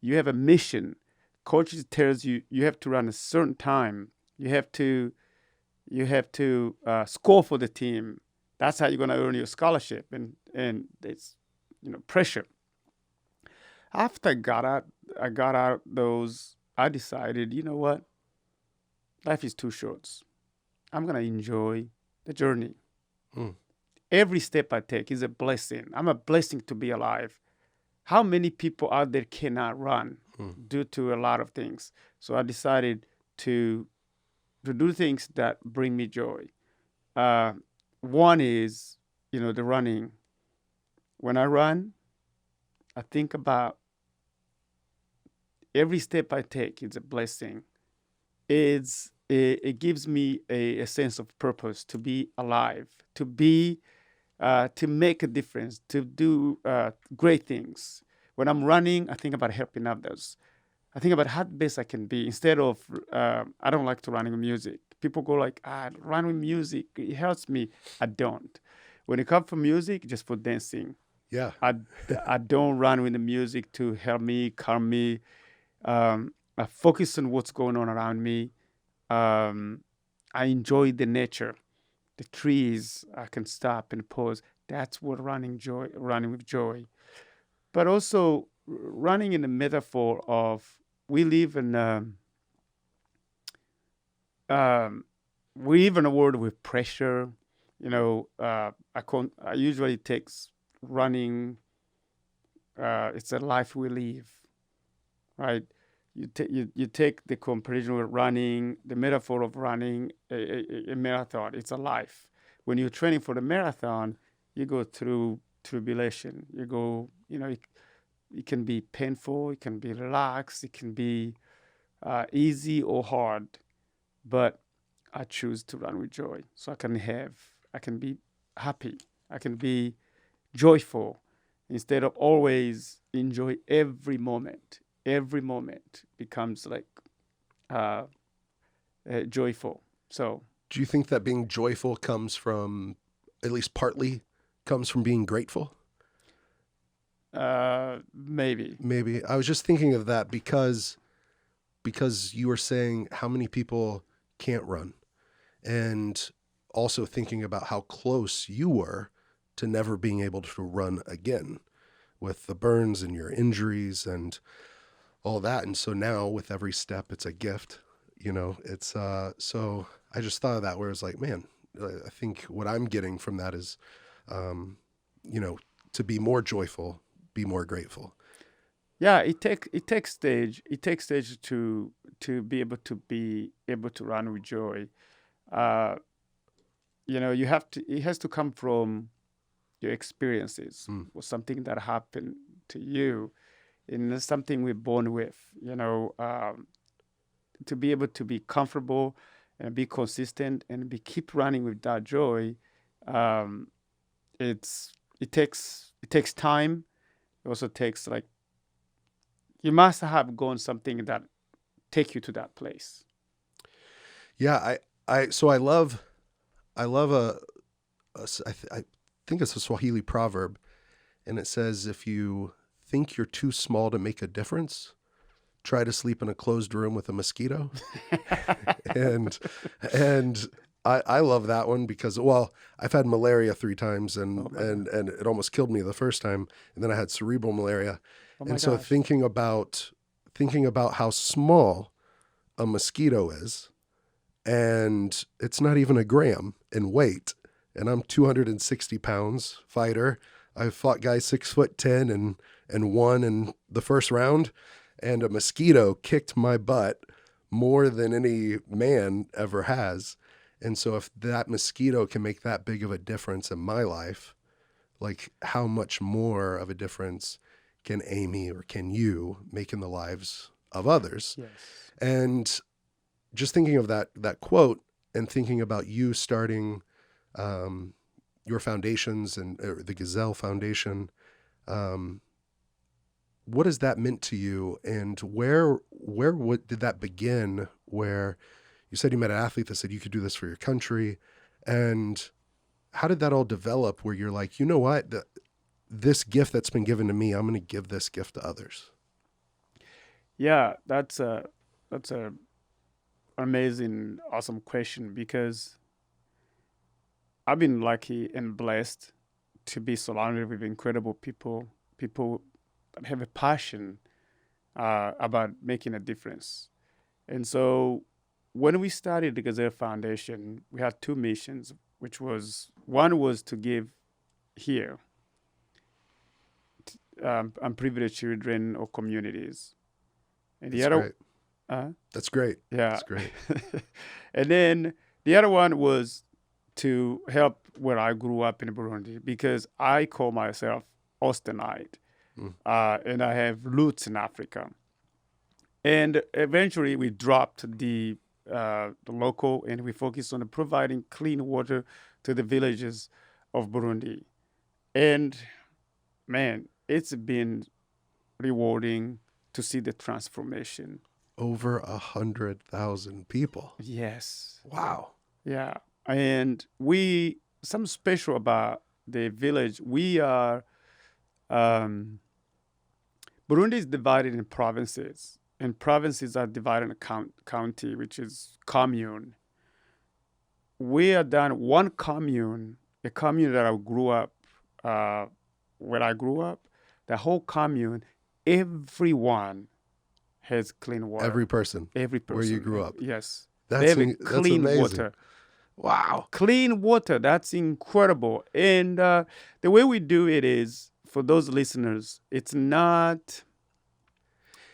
Speaker 1: You have a mission. Coaches tells you you have to run a certain time. You have to score for the team. That's how you're going to earn your scholarship, and it's pressure. After I got out those, I decided, you know what? Life is too short. I'm going to enjoy the journey.
Speaker 2: Mm.
Speaker 1: Every step I take is a blessing. I'm a blessing to be alive. How many people out there cannot run due to a lot of things? So I decided to do things that bring me joy. One is, the running. When I run, I think about every step I take is a blessing. It's it gives me a sense of purpose to be alive, to be to make a difference, to do great things. When I'm running, I think about helping others. I think about how best I can be. Instead of, I don't like to run with music. People go like, run with music, it helps me. I don't. When it comes for music, just for dancing.
Speaker 2: Yeah.
Speaker 1: I don't run with the music to help me, calm me. I focus on what's going on around me. I enjoy the nature, the trees. I can stop and pause. That's what running with joy. But also running in the metaphor of we live in a world with pressure. I usually takes running. It's a life we live, right? You take the comparison with running, the metaphor of running a marathon. It's a life. When you're training for the marathon, you go through tribulation. You go, it can be painful, it can be relaxed, it can be easy or hard, but I choose to run with joy. So I can be happy, I can be joyful instead of always enjoy every moment. Every moment becomes like joyful. So,
Speaker 2: do you think that being joyful comes from, at least partly, comes from being grateful?
Speaker 1: Maybe.
Speaker 2: Maybe. I was just thinking of that because you were saying how many people can't run, and also thinking about how close you were to never being able to run again with the burns and your injuries and all that. And so now with every step, it's a gift, it's, so I just thought of that where it's like, man, I think what I'm getting from that is, to be more joyful, be more grateful.
Speaker 1: Yeah, it takes stage to be able to run with joy. It has to come from your experiences, or something that happened to you, and something we're born with. To be able to be comfortable and be consistent and keep running with that joy. It takes time. It also takes you must have gone something that take you to that place.
Speaker 2: Yeah, I love I think it's a Swahili proverb, and it says, if you think you're too small to make a difference, try to sleep in a closed room with a mosquito. and I love that one because, well, I've had malaria 3 times and it almost killed me the first time. And then I had cerebral malaria. And so thinking about how small a mosquito is, and it's not even a gram in weight. And I'm 260 pounds fighter. I've fought guys 6'10" and won in the first round. And a mosquito kicked my butt more than any man ever has. And so if that mosquito can make that big of a difference in my life, like how much more of a difference can Amy or can you make in the lives of others?
Speaker 1: Yes.
Speaker 2: And just thinking of that quote and thinking about you starting your foundations and the Gazelle Foundation, what has that meant to you, and where did that begin? Where you said you met an athlete that said you could do this for your country, and how did that all develop? Where you're like, you know what, this gift that's been given to me, I'm going to give this gift to others.
Speaker 1: Yeah, that's a amazing, awesome question, because I've been lucky and blessed to be surrounded with incredible people that have a passion about making a difference. And so when we started the Gazelle Foundation, we had 2 missions, one was to give here, unprivileged children or communities. And the other,
Speaker 2: that's great.
Speaker 1: Yeah.
Speaker 2: That's great.
Speaker 1: And then the other one was to help where I grew up in Burundi, because I call myself Austinite. And I have roots in Africa. And eventually we dropped the the local, and we focus on providing clean water to the villages of Burundi. And man, it's been rewarding to see the transformation.
Speaker 2: Over 100,000 people.
Speaker 1: Yes.
Speaker 2: Wow.
Speaker 1: Yeah. And something special about the village, Burundi is divided in provinces, and provinces are divided in a county, which is commune. We are done one commune, a commune that I grew up, where I grew up, the whole commune, everyone has clean water.
Speaker 2: Every person.
Speaker 1: Every person.
Speaker 2: Where you grew up.
Speaker 1: Yes.
Speaker 2: That's
Speaker 1: they have clean
Speaker 2: amazing.
Speaker 1: water.
Speaker 2: Wow.
Speaker 1: Clean water. That's incredible. And the way we do it is, for those listeners, it's not...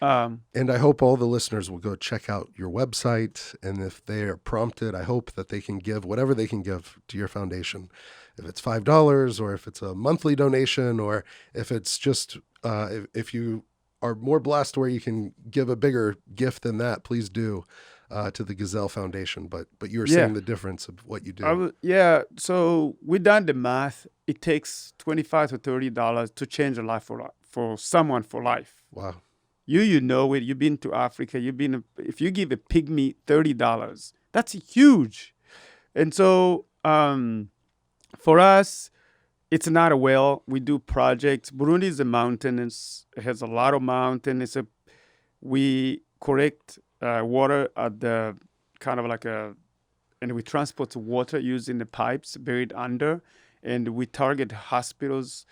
Speaker 2: and I hope all the listeners will go check out your website. And if they are prompted, I hope that they can give whatever they can give to your foundation. If it's $5 or if it's a monthly donation, or if it's just, if you are more blessed where you can give a bigger gift than that, please do to the Gazelle Foundation. But you were saying the difference of what you do.
Speaker 1: So we done the math. It takes $25 to $30 to change a life for someone for life.
Speaker 2: Wow.
Speaker 1: You know it. You've been to Africa. If you give a pygmy $30, that's huge. And so for us, it's not a well. We do projects. Burundi is a mountain. It has a lot of mountain. We collect water at the kind of like and we transport water using the pipes buried under, and we target hospitals,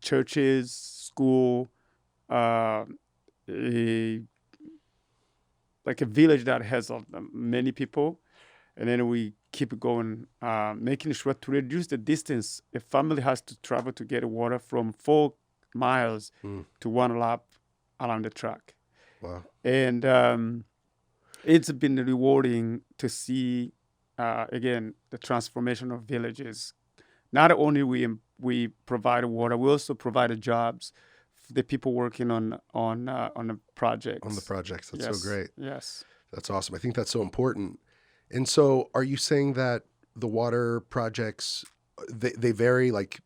Speaker 1: churches, school, like a village that has many people. And then we keep going, making sure to reduce the distance a family has to travel to get water from 4 miles to 1 lap around the track.
Speaker 2: Wow.
Speaker 1: And it's been rewarding to see, again, the transformation of villages. Not only we provide water, we also provide jobs for the people working on the projects.
Speaker 2: On the projects. That's so great.
Speaker 1: Yes.
Speaker 2: That's awesome. I think that's so important. And so are you saying that the water projects, they vary, like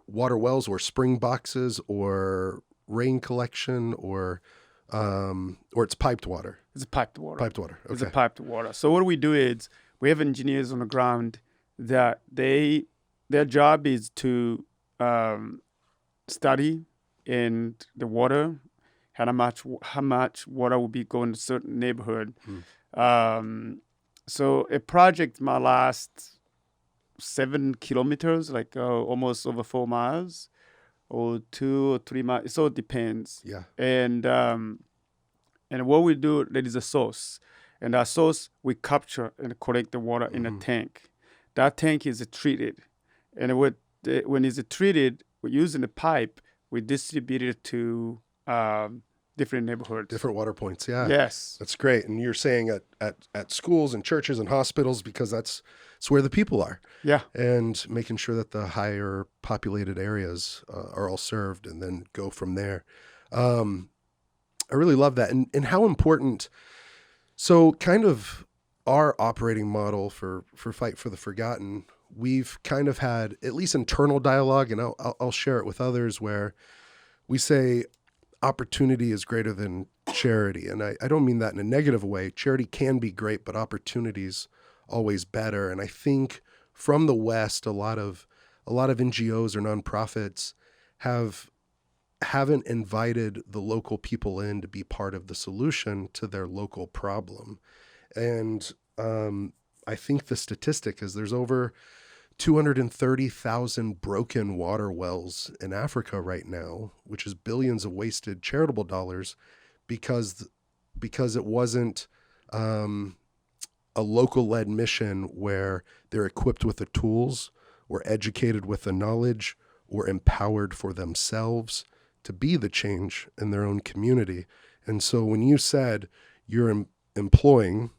Speaker 2: water wells or spring boxes or rain collection, or it's piped water?
Speaker 1: It's piped water.
Speaker 2: Piped water. Okay.
Speaker 1: It's a piped water. So what we do is we have engineers on the ground that their job is to study in the water, how much water will be going to certain neighborhood. So a project might last 7 kilometers, like almost over 4 miles, or 2 or 3 miles. So it depends.
Speaker 2: Yeah.
Speaker 1: And what we do, there is a source. And that source, we capture and collect the water in a tank. That tank is treated. And when it's treated, we're using the pipe, we distribute it to different neighborhoods.
Speaker 2: Different water points, yeah.
Speaker 1: Yes.
Speaker 2: That's great. And you're saying at schools and churches and hospitals, because that's where the people are.
Speaker 1: Yeah.
Speaker 2: And making sure that the higher populated areas are all served, and then go from there. I really love that. And how important, so kind of our operating model for Fight for the Forgotten, we've kind of had at least internal dialogue, and I'll share it with others, where we say opportunity is greater than charity. And I don't mean that in a negative way. Charity can be great, but opportunity's always better. And I think from the West, a lot of NGOs or nonprofits haven't invited the local people in to be part of the solution to their local problem. And I think the statistic is there's over 230,000 broken water wells in Africa right now, which is billions of wasted charitable dollars because it wasn't a local-led mission where they're equipped with the tools or educated with the knowledge or empowered for themselves to be the change in their own community. And so when you said you're employing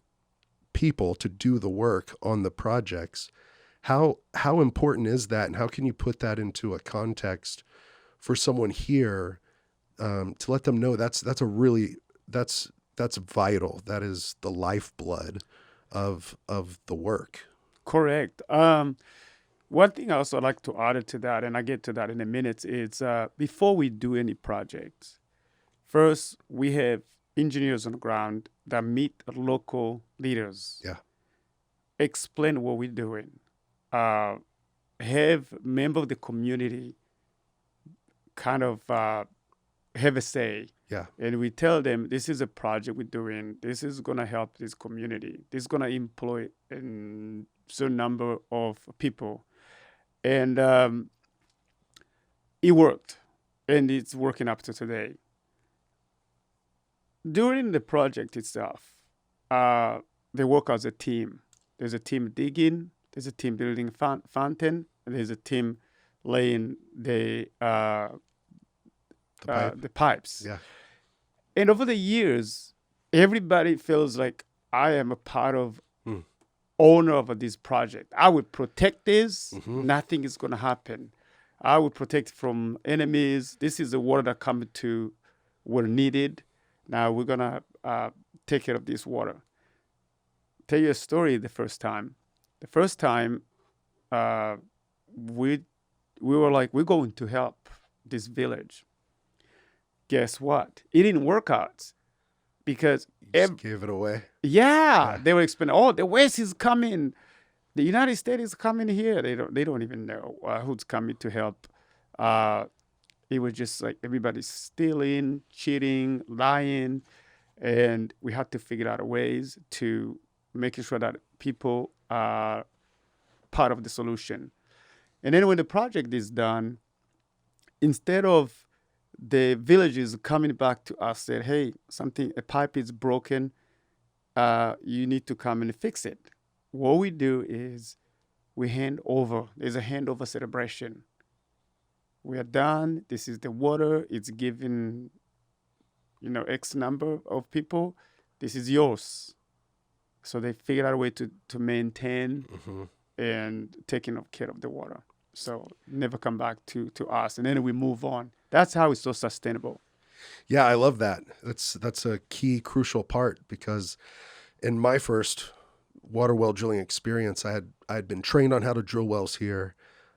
Speaker 2: people to do the work on the projects, how important is that, and how can you put that into a context for someone here to let them know that's that's vital. That is the lifeblood of the work.
Speaker 1: Correct. One thing I also like to add to that, and I get to that in a minute, is before we do any projects, first we have engineers on the ground that meet local leaders,
Speaker 2: Yeah.
Speaker 1: explain what we're doing, have member of the community kind of have a say.
Speaker 2: Yeah.
Speaker 1: And we tell them this is a project we're doing. This is going to help this community. This is going to employ a certain number of people. And it worked. And it's working up to today. During the project itself, they work as a team. There's a team digging. There's a team building fountain. And there's a team laying the pipes.
Speaker 2: Yeah.
Speaker 1: And over the years, everybody feels like I am a part of owner of this project. I would protect this.
Speaker 2: Mm-hmm.
Speaker 1: Nothing is going to happen. I would protect from enemies. This is the water that comes to where needed. Now we're going to take care of this water. Tell you a story the first time. The first time, we were like, we're going to help this village. Guess what? It didn't work out because
Speaker 2: Just gave it away.
Speaker 1: yeah, they were explaining, oh, the West is coming. The United States is coming here. They don't even know who's coming to help. It was just like everybody's stealing, cheating, lying, and we had to figure out ways to making sure that people are part of the solution. And then when the project is done, instead of the villagers coming back to us said, hey, a pipe is broken, you need to come and fix it. What we do is we hand over. There's a handover celebration. We are done. This is the water. It's given, X number of people. This is yours. So they figured out a way to maintain and taking care of the water. So never come back to us. And then we move on. That's how it's so sustainable.
Speaker 2: Yeah, I love that. That's a key, crucial part, because in my first water well drilling experience, I had been trained on how to drill wells here.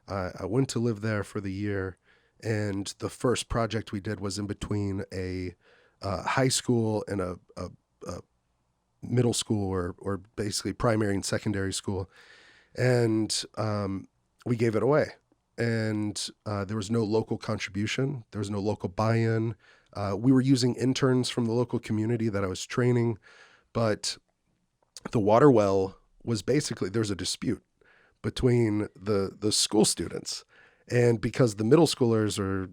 Speaker 2: I went to live there for the year, and the first project we did was in between a high school and a middle school, or basically primary and secondary school, and we gave it away. And there was no local contribution. There was no local buy-in. We were using interns from the local community that I was training, but the water well was basically, there's a dispute between the school students. And because the middle schoolers or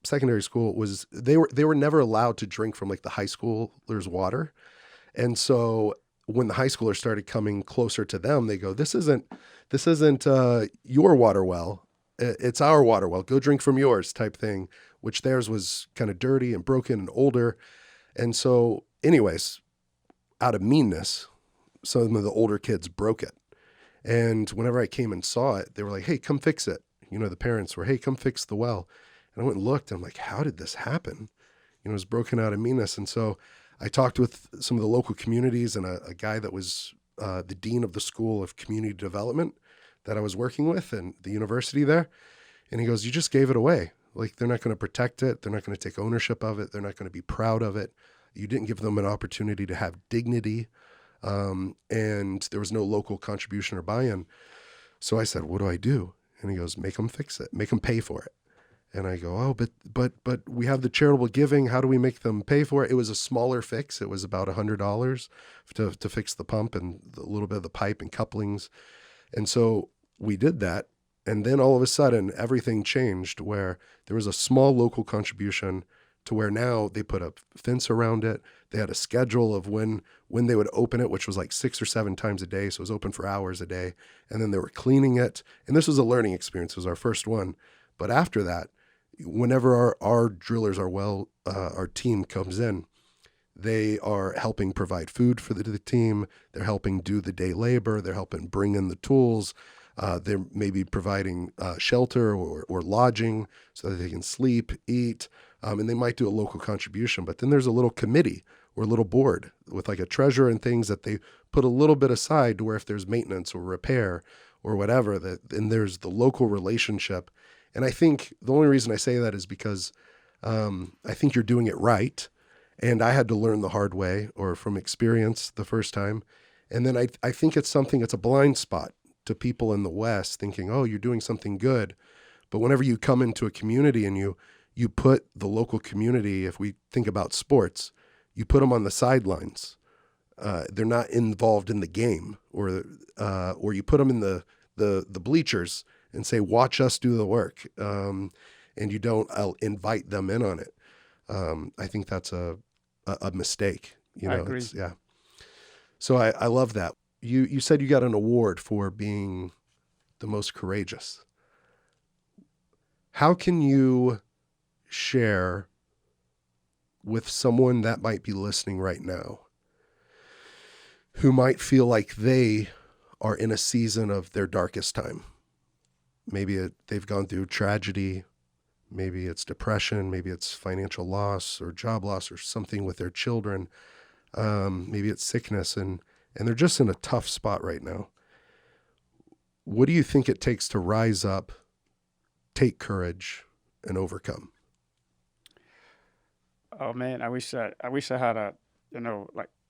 Speaker 2: secondary school they were never allowed to drink from like the high schoolers' water. And so when the high schoolers started coming closer to them, they go, this isn't your water well. It's our water well. Go drink from yours type thing, which theirs was kind of dirty and broken and older. And so anyways, out of meanness, some of the older kids broke it. And whenever I came and saw it, they were like, hey, come fix it. The parents were, hey, come fix the well. And I went and looked, and I'm like, how did this happen? It was broken out of meanness. And so I talked with some of the local communities and a guy that was the dean of the School of Community Development that I was working with and the university there. And he goes, you just gave it away. Like, they're not going to protect it. They're not going to take ownership of it. They're not going to be proud of it. You didn't give them an opportunity to have dignity. And there was no local contribution or buy-in. So I said, what do I do? And he goes, make them fix it. Make them pay for it. And I go, oh, but we have the charitable giving. How do we make them pay for it? It was a smaller fix. It was about $100 to fix the pump and a little bit of the pipe and couplings. And so we did that. And then all of a sudden, everything changed, where there was a small local contribution to where now they put a fence around it. They had a schedule of when they would open it, which was like 6 or 7 times a day. So it was open for hours a day. And then they were cleaning it. And this was a learning experience. It was our first one. But after that, whenever our drillers our team comes in, they are helping provide food for the team. They're helping do the day labor. They're helping bring in the tools. They're maybe providing shelter or lodging so that they can sleep, eat, and they might do a local contribution. But then there's a little committee or a little board with like a treasure and things that they put a little bit aside to where if there's maintenance or repair or whatever, and there's the local relationship. And I think the only reason I say that is because I think you're doing it right. And I had to learn the hard way or from experience the first time. And then I think it's a blind spot to people in the West thinking, oh, you're doing something good. But whenever you come into a community and you put the local community, if we think about sports, you put them on the sidelines. They're not involved in the game, or you put them in the bleachers and say, watch us do the work. And you don't invite them in on it. I think that's a mistake.
Speaker 1: I agree.
Speaker 2: Yeah. So I love that. You said you got an award for being the most courageous. How can you share with someone that might be listening right now who might feel like they are in a season of their darkest time? Maybe they've gone through tragedy, maybe it's depression, maybe it's financial loss or job loss or something with their children, maybe it's sickness, and they're just in a tough spot right now. What do you think it takes to rise up, take courage, and overcome?
Speaker 1: Oh man, I wish I had a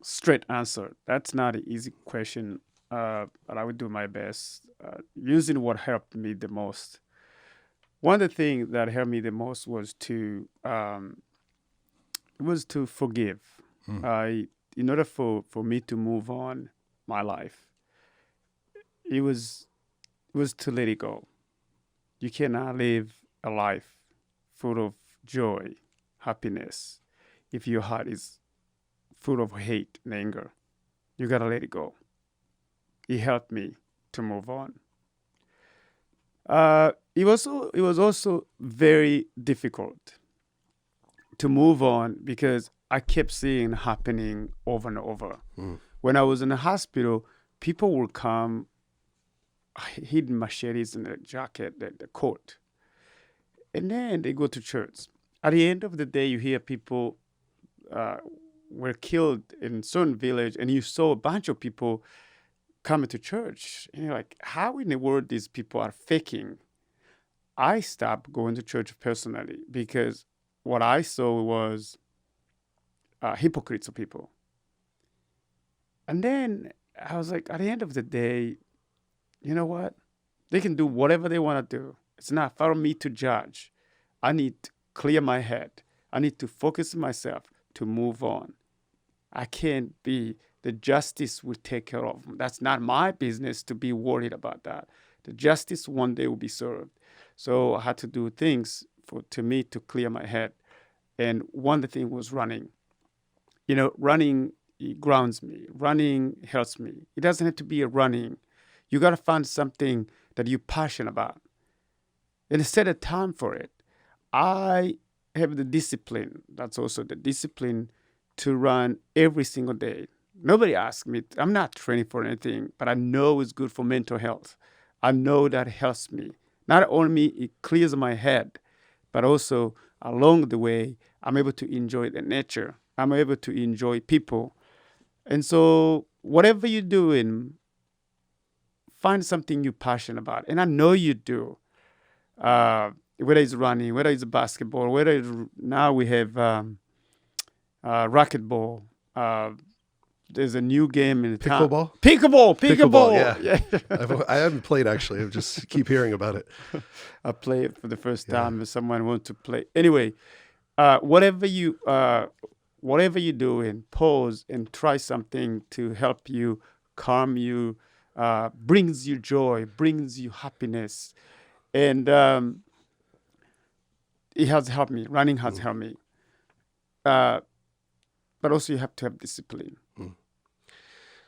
Speaker 1: straight answer. That's not an easy question, but I would do my best using what helped me the most. One of the things that helped me the most was to forgive. In order for me to move on my life, it was to let it go. You cannot live a life full of joy, happiness, if your heart is full of hate and anger. You gotta let it go. It helped me to move on. It was also very difficult to move on because I kept seeing happening over and over. When I was in the hospital, people would come hidden machetes in the jacket, the coat, and then they go to church. At the end of the day, you hear people were killed in certain village, and you saw a bunch of people coming to church. And you're like, how in the world these people are faking? I stopped going to church personally because what I saw was hypocrites of people. And then I was like, at the end of the day, you know what? They can do whatever they want to do. It's not for me to judge. I need to clear my head. I need to focus myself to move on. I can't be, the justice will take care of them. That's not my business to be worried about that. The justice one day will be served. So I had to do things to me to clear my head. And one of the things was running. Running, it grounds me. Running helps me. It doesn't have to be a running. You got to find something that you're passionate about and set a time for it. I have the discipline. That's also the discipline to run every single day. Nobody asks me. I'm not training for anything, but I know it's good for mental health. I know that helps me. Not only it clears my head, but also along the way, I'm able to enjoy the nature. I'm able to enjoy people. And so whatever you're doing, find something you're passionate about. And I know you do. Whether it's running, whether it's basketball, whether it's, now we have racquetball. There's a new game in the town.
Speaker 2: Pickleball, yeah. I haven't played, actually. I just keep hearing about it.
Speaker 1: I played it for the first time. If someone wants to play. Anyway, whatever you're doing, pause and try something to help you, calm you, brings you joy, brings you happiness. And it has helped me. Running has helped me. But also you have to have discipline.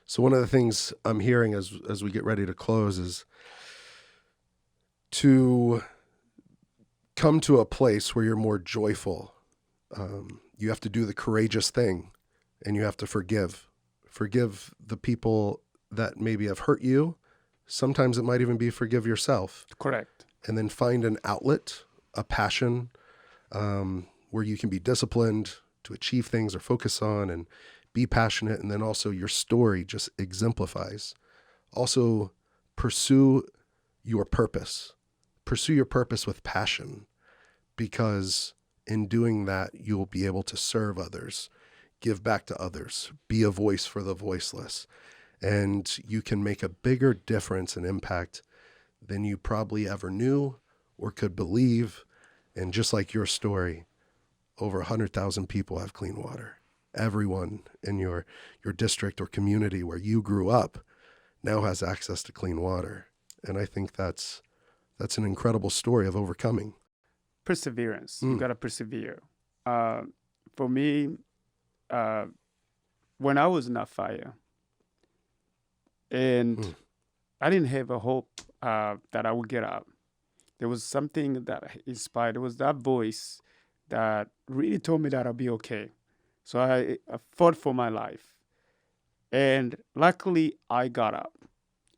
Speaker 2: So one of the things I'm hearing as we get ready to close is to come to a place where you're more joyful. You have to do the courageous thing, and you have to forgive. Forgive the people that maybe have hurt you. Sometimes it might even be forgive yourself.
Speaker 1: Correct.
Speaker 2: And then find an outlet, a passion, where you can be disciplined, to achieve things or focus on and be passionate. And then also your story just exemplifies. Also pursue your purpose. Pursue your purpose with passion, because in doing that, you'll be able to serve others, give back to others, be a voice for the voiceless. And you can make a bigger difference and impact than you probably ever knew or could believe. And just like your story, over 100,000 people have clean water. Everyone in your district or community where you grew up now has access to clean water. And I think that's an incredible story of overcoming.
Speaker 1: Perseverance. You got to persevere. For me, when I was in that fire, and I didn't have a hope that I would get out. There was something that inspired. It was that voice that really told me that I'll be okay. So I fought for my life. And luckily, I got up.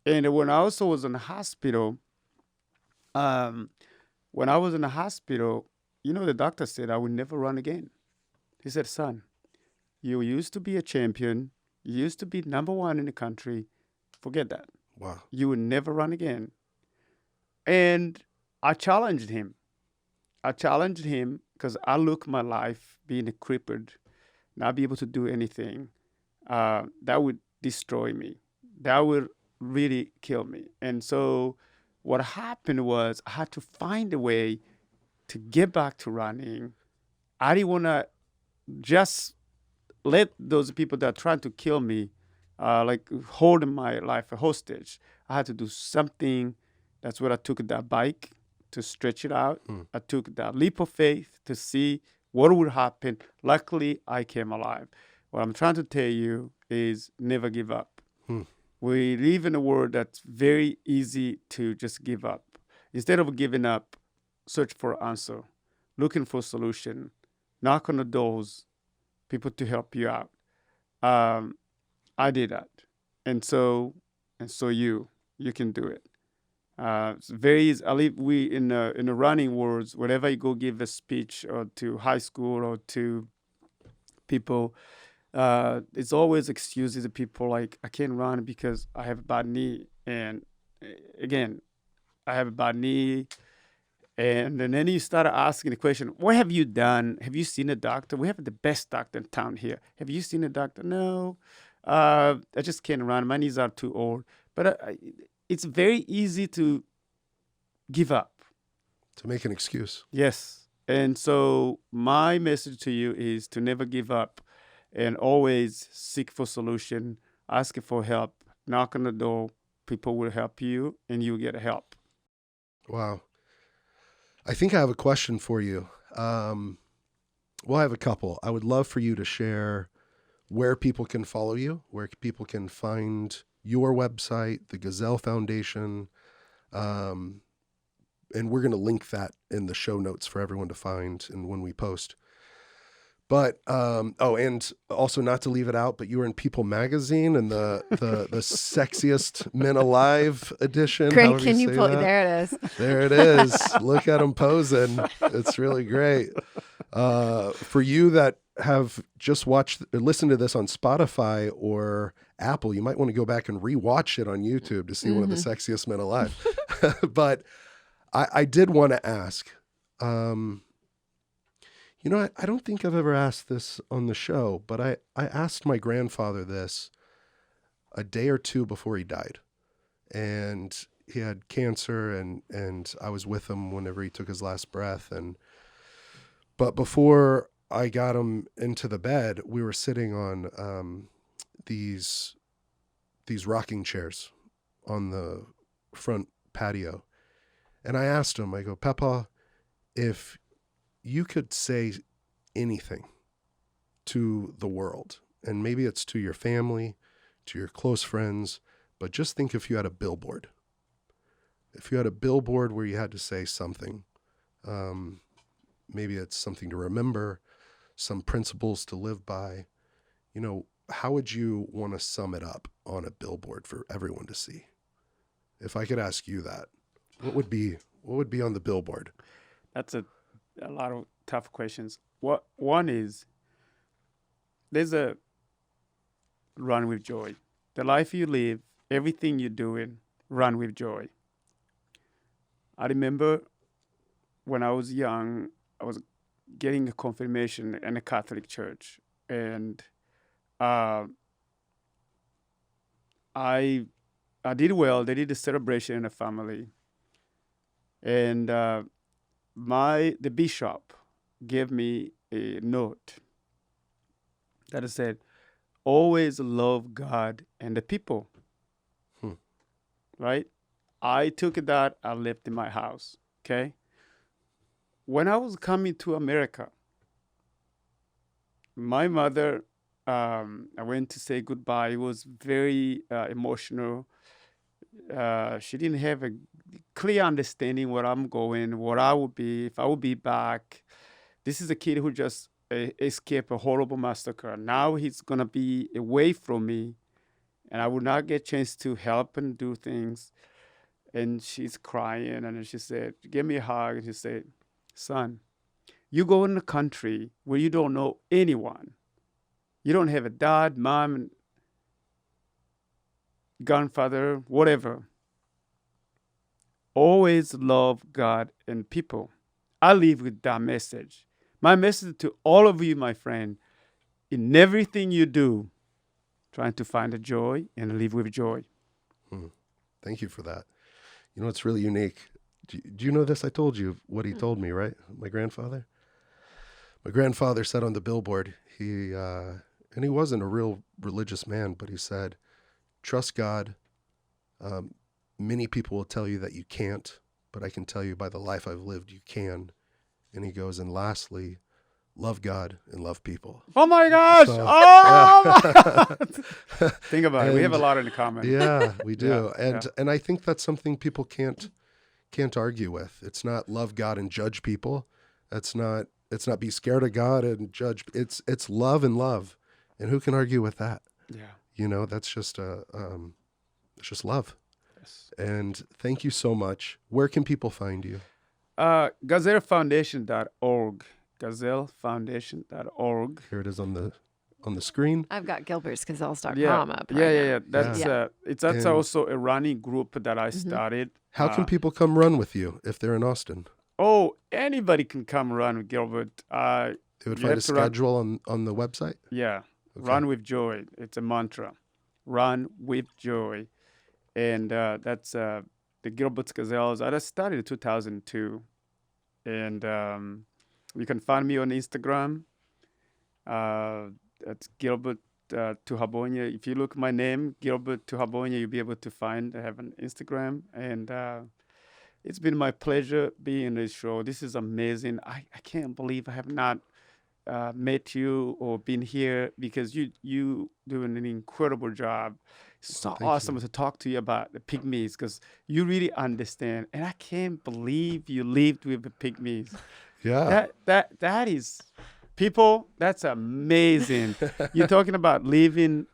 Speaker 1: And when I also was in the hospital, the doctor said I would never run again. He said, son, you used to be a champion. You used to be number one in the country. Forget that.
Speaker 2: Wow.
Speaker 1: You would never run again. And I challenged him. Because I look my life being crippled, not be able to do anything. That would destroy me. That would really kill me. And so what happened was I had to find a way to get back to running. I didn't want to just let those people that are trying to kill me, holding my life a hostage. I had to do something. That's what I took that bike to stretch it out. I took that leap of faith to see what would happen. Luckily, I came alive. What I'm trying to tell you is never give up. We live in a world that's very easy to just give up. Instead of giving up, search for an answer, looking for a solution, knock on the doors, people to help you out. I did that. And so you can do it. It's very easy. In the running worlds, whenever you go give a speech or to high school or to people, it's always excuses of people like, I can't run because I have a bad knee. And again, I have a bad knee. And then you start asking the question, what have you done? Have you seen a doctor? We have the best doctor in town here. Have you seen a doctor? No. I just can't run. My knees are too old. But it's very easy to give up.
Speaker 2: To make an excuse.
Speaker 1: Yes. And so my message to you is to never give up and always seek for solution, ask for help, knock on the door. People will help you and you get help.
Speaker 2: Wow. I think I have a question for you. Well, I have a couple. I would love for you to share where people can follow you, where people can find your website, the Gazelle Foundation. And we're going to link that in the show notes for everyone to find and when we post. But, and also not to leave it out, but you were in People Magazine and the sexiest men alive edition.
Speaker 3: Great. Can you pull?
Speaker 2: That?
Speaker 3: There it is.
Speaker 2: There it is. Look at him posing. It's really great. For you that have just watched or listened to this on Spotify or Apple, you might want to go back and rewatch it on YouTube to see one of the sexiest men alive. But I did want to ask, I don't think I've ever asked this on the show, but I asked my grandfather this a day or two before he died. And he had cancer and I was with him whenever he took his last breath. But before I got him into the bed, we were sitting on these rocking chairs on the front patio. And I asked him, I go, Papa, if you could say anything to the world, and maybe it's to your family, to your close friends, but just think if you had a billboard. If you had a billboard where you had to say something, maybe it's something to remember, some principles to live by, how would you want to sum it up on a billboard for everyone to see? If I could ask you that, what would be on the billboard?
Speaker 1: That's a lot of tough questions. One is there's a run with joy. The life you live, everything you're doing, run with joy. I remember when I was young, I was getting a confirmation in a Catholic church, and uh, I did well. They did a celebration in the family, and the bishop gave me a note that said, "Always love God and the people." Right? I took that. I left in my house. Okay. When I was coming to America, my mother, I went to say goodbye. It was very emotional. She didn't have a clear understanding where I'm going, what I would be, if I would be back. This is a kid who just escaped a horrible massacre. Now he's going to be away from me, and I would not get a chance to help and do things. And she's crying, and then she said, give me a hug, and she said, son, you go in a country where you don't know anyone. You don't have a dad, mom, grandfather, whatever. Always love God and people. I live with that message. My message to all of you, my friend, in everything you do, trying to find a joy and live with joy.
Speaker 2: Thank you for that. You know, it's really unique. Do you know this? I told you what he told me, right? My grandfather? My grandfather said on the billboard, and he wasn't a real religious man, but he said, trust God. Many people will tell you that you can't, but I can tell you by the life I've lived, you can. And he goes, and lastly, love God and love people.
Speaker 1: Oh my gosh!
Speaker 2: So,
Speaker 1: my God! Think about it. We have a lot in common.
Speaker 2: Yeah, we do.
Speaker 1: Yeah,
Speaker 2: and I think that's something people can't argue with. It's not love God and judge people. It's not be scared of God and judge. It's love and love. And who can argue with that?
Speaker 1: Yeah.
Speaker 2: You know, that's just it's just love.
Speaker 1: Yes.
Speaker 2: And thank you so much. Where can people find you?
Speaker 1: GazelleFoundation.org. GazelleFoundation.org.
Speaker 2: Here it is on the screen.
Speaker 3: I've got Gilbert'sgazelles.com
Speaker 1: Yeah.
Speaker 3: up.
Speaker 1: Yeah. That's
Speaker 2: And-
Speaker 1: also a running group that I started.
Speaker 2: How can people come run with you if they're in Austin?
Speaker 1: Oh, anybody can come run with Gilbert.
Speaker 2: They would
Speaker 1: You
Speaker 2: find
Speaker 1: have
Speaker 2: a
Speaker 1: to run-
Speaker 2: schedule on the website?
Speaker 1: Yeah.
Speaker 2: Okay.
Speaker 1: Run with joy. It's a mantra. Run with joy. And that's the Gilbert Gazelles. I just started in 2002. And you can find me on Instagram. That's Gilbert Tuhabonye. If you look at my name, Gilbert Tuhabonye, you'll be able to find. I have an Instagram. And it's been my pleasure being in this show. This is amazing. I can't believe I have not met you or been here, because you doing an incredible job. It's so awesome to talk to you about the pygmies, because you really understand. And I can't believe you lived with the pygmies.
Speaker 2: Yeah.
Speaker 1: That is, people, that's amazing. You're talking about leaving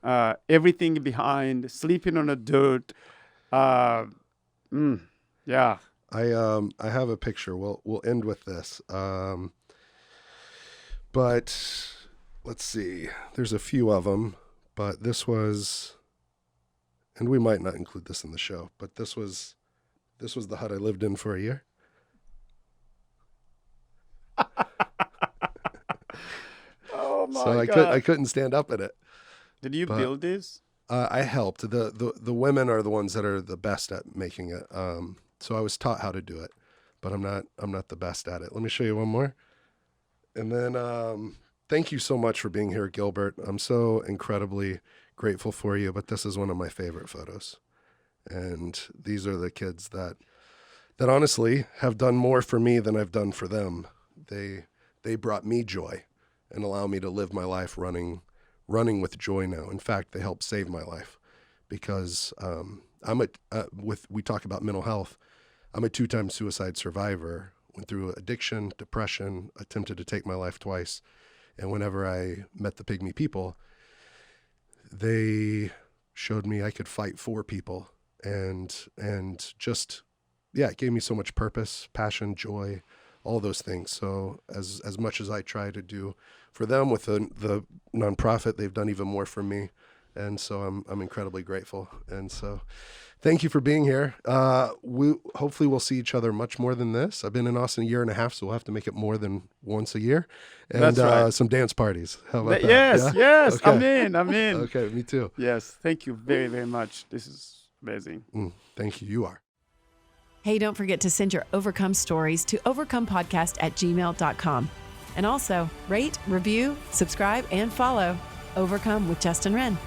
Speaker 1: everything behind, sleeping on the dirt. Yeah.
Speaker 2: I have a picture. We'll end with this. But let's see. There's a few of them, but this was, and we might not include this in the show, but this was the hut I lived in for a year.
Speaker 1: Oh my
Speaker 2: So
Speaker 1: God.
Speaker 2: I couldn't stand up in it.
Speaker 1: Did you build this?
Speaker 2: I helped. The women are the ones that are the best at making it. So I was taught how to do it, but I'm not the best at it. Let me show you one more. And then thank you so much for being here, Gilbert. I'm so incredibly grateful for you, but this is one of my favorite photos. And these are the kids that honestly have done more for me than I've done for them. They brought me joy and allow me to live my life running with joy now. In fact, they helped save my life, because we talk about mental health. I'm a 2-time suicide survivor, went through addiction, depression, attempted to take my life twice. And whenever I met the pygmy people, they showed me I could fight for people, and just, yeah, it gave me so much purpose, passion, joy, all those things. So as much as I try to do for them with the nonprofit, they've done even more for me. And so I'm incredibly grateful. And so thank you for being here. Hopefully we'll see each other much more than this. I've been in Austin a year and a half, so we'll have to make it more than once a year. And
Speaker 1: That's right.
Speaker 2: Some dance parties. How about that?
Speaker 1: Yes,
Speaker 2: Yeah?
Speaker 1: yes.
Speaker 2: Okay.
Speaker 1: I'm in.
Speaker 2: Okay, me too.
Speaker 1: Yes. Thank you very, very much. This is amazing.
Speaker 2: Thank you. You are.
Speaker 3: Hey, don't forget to send your Overcome stories to overcomepodcast@gmail.com. And also rate, review, subscribe, and follow Overcome with Justin Wren.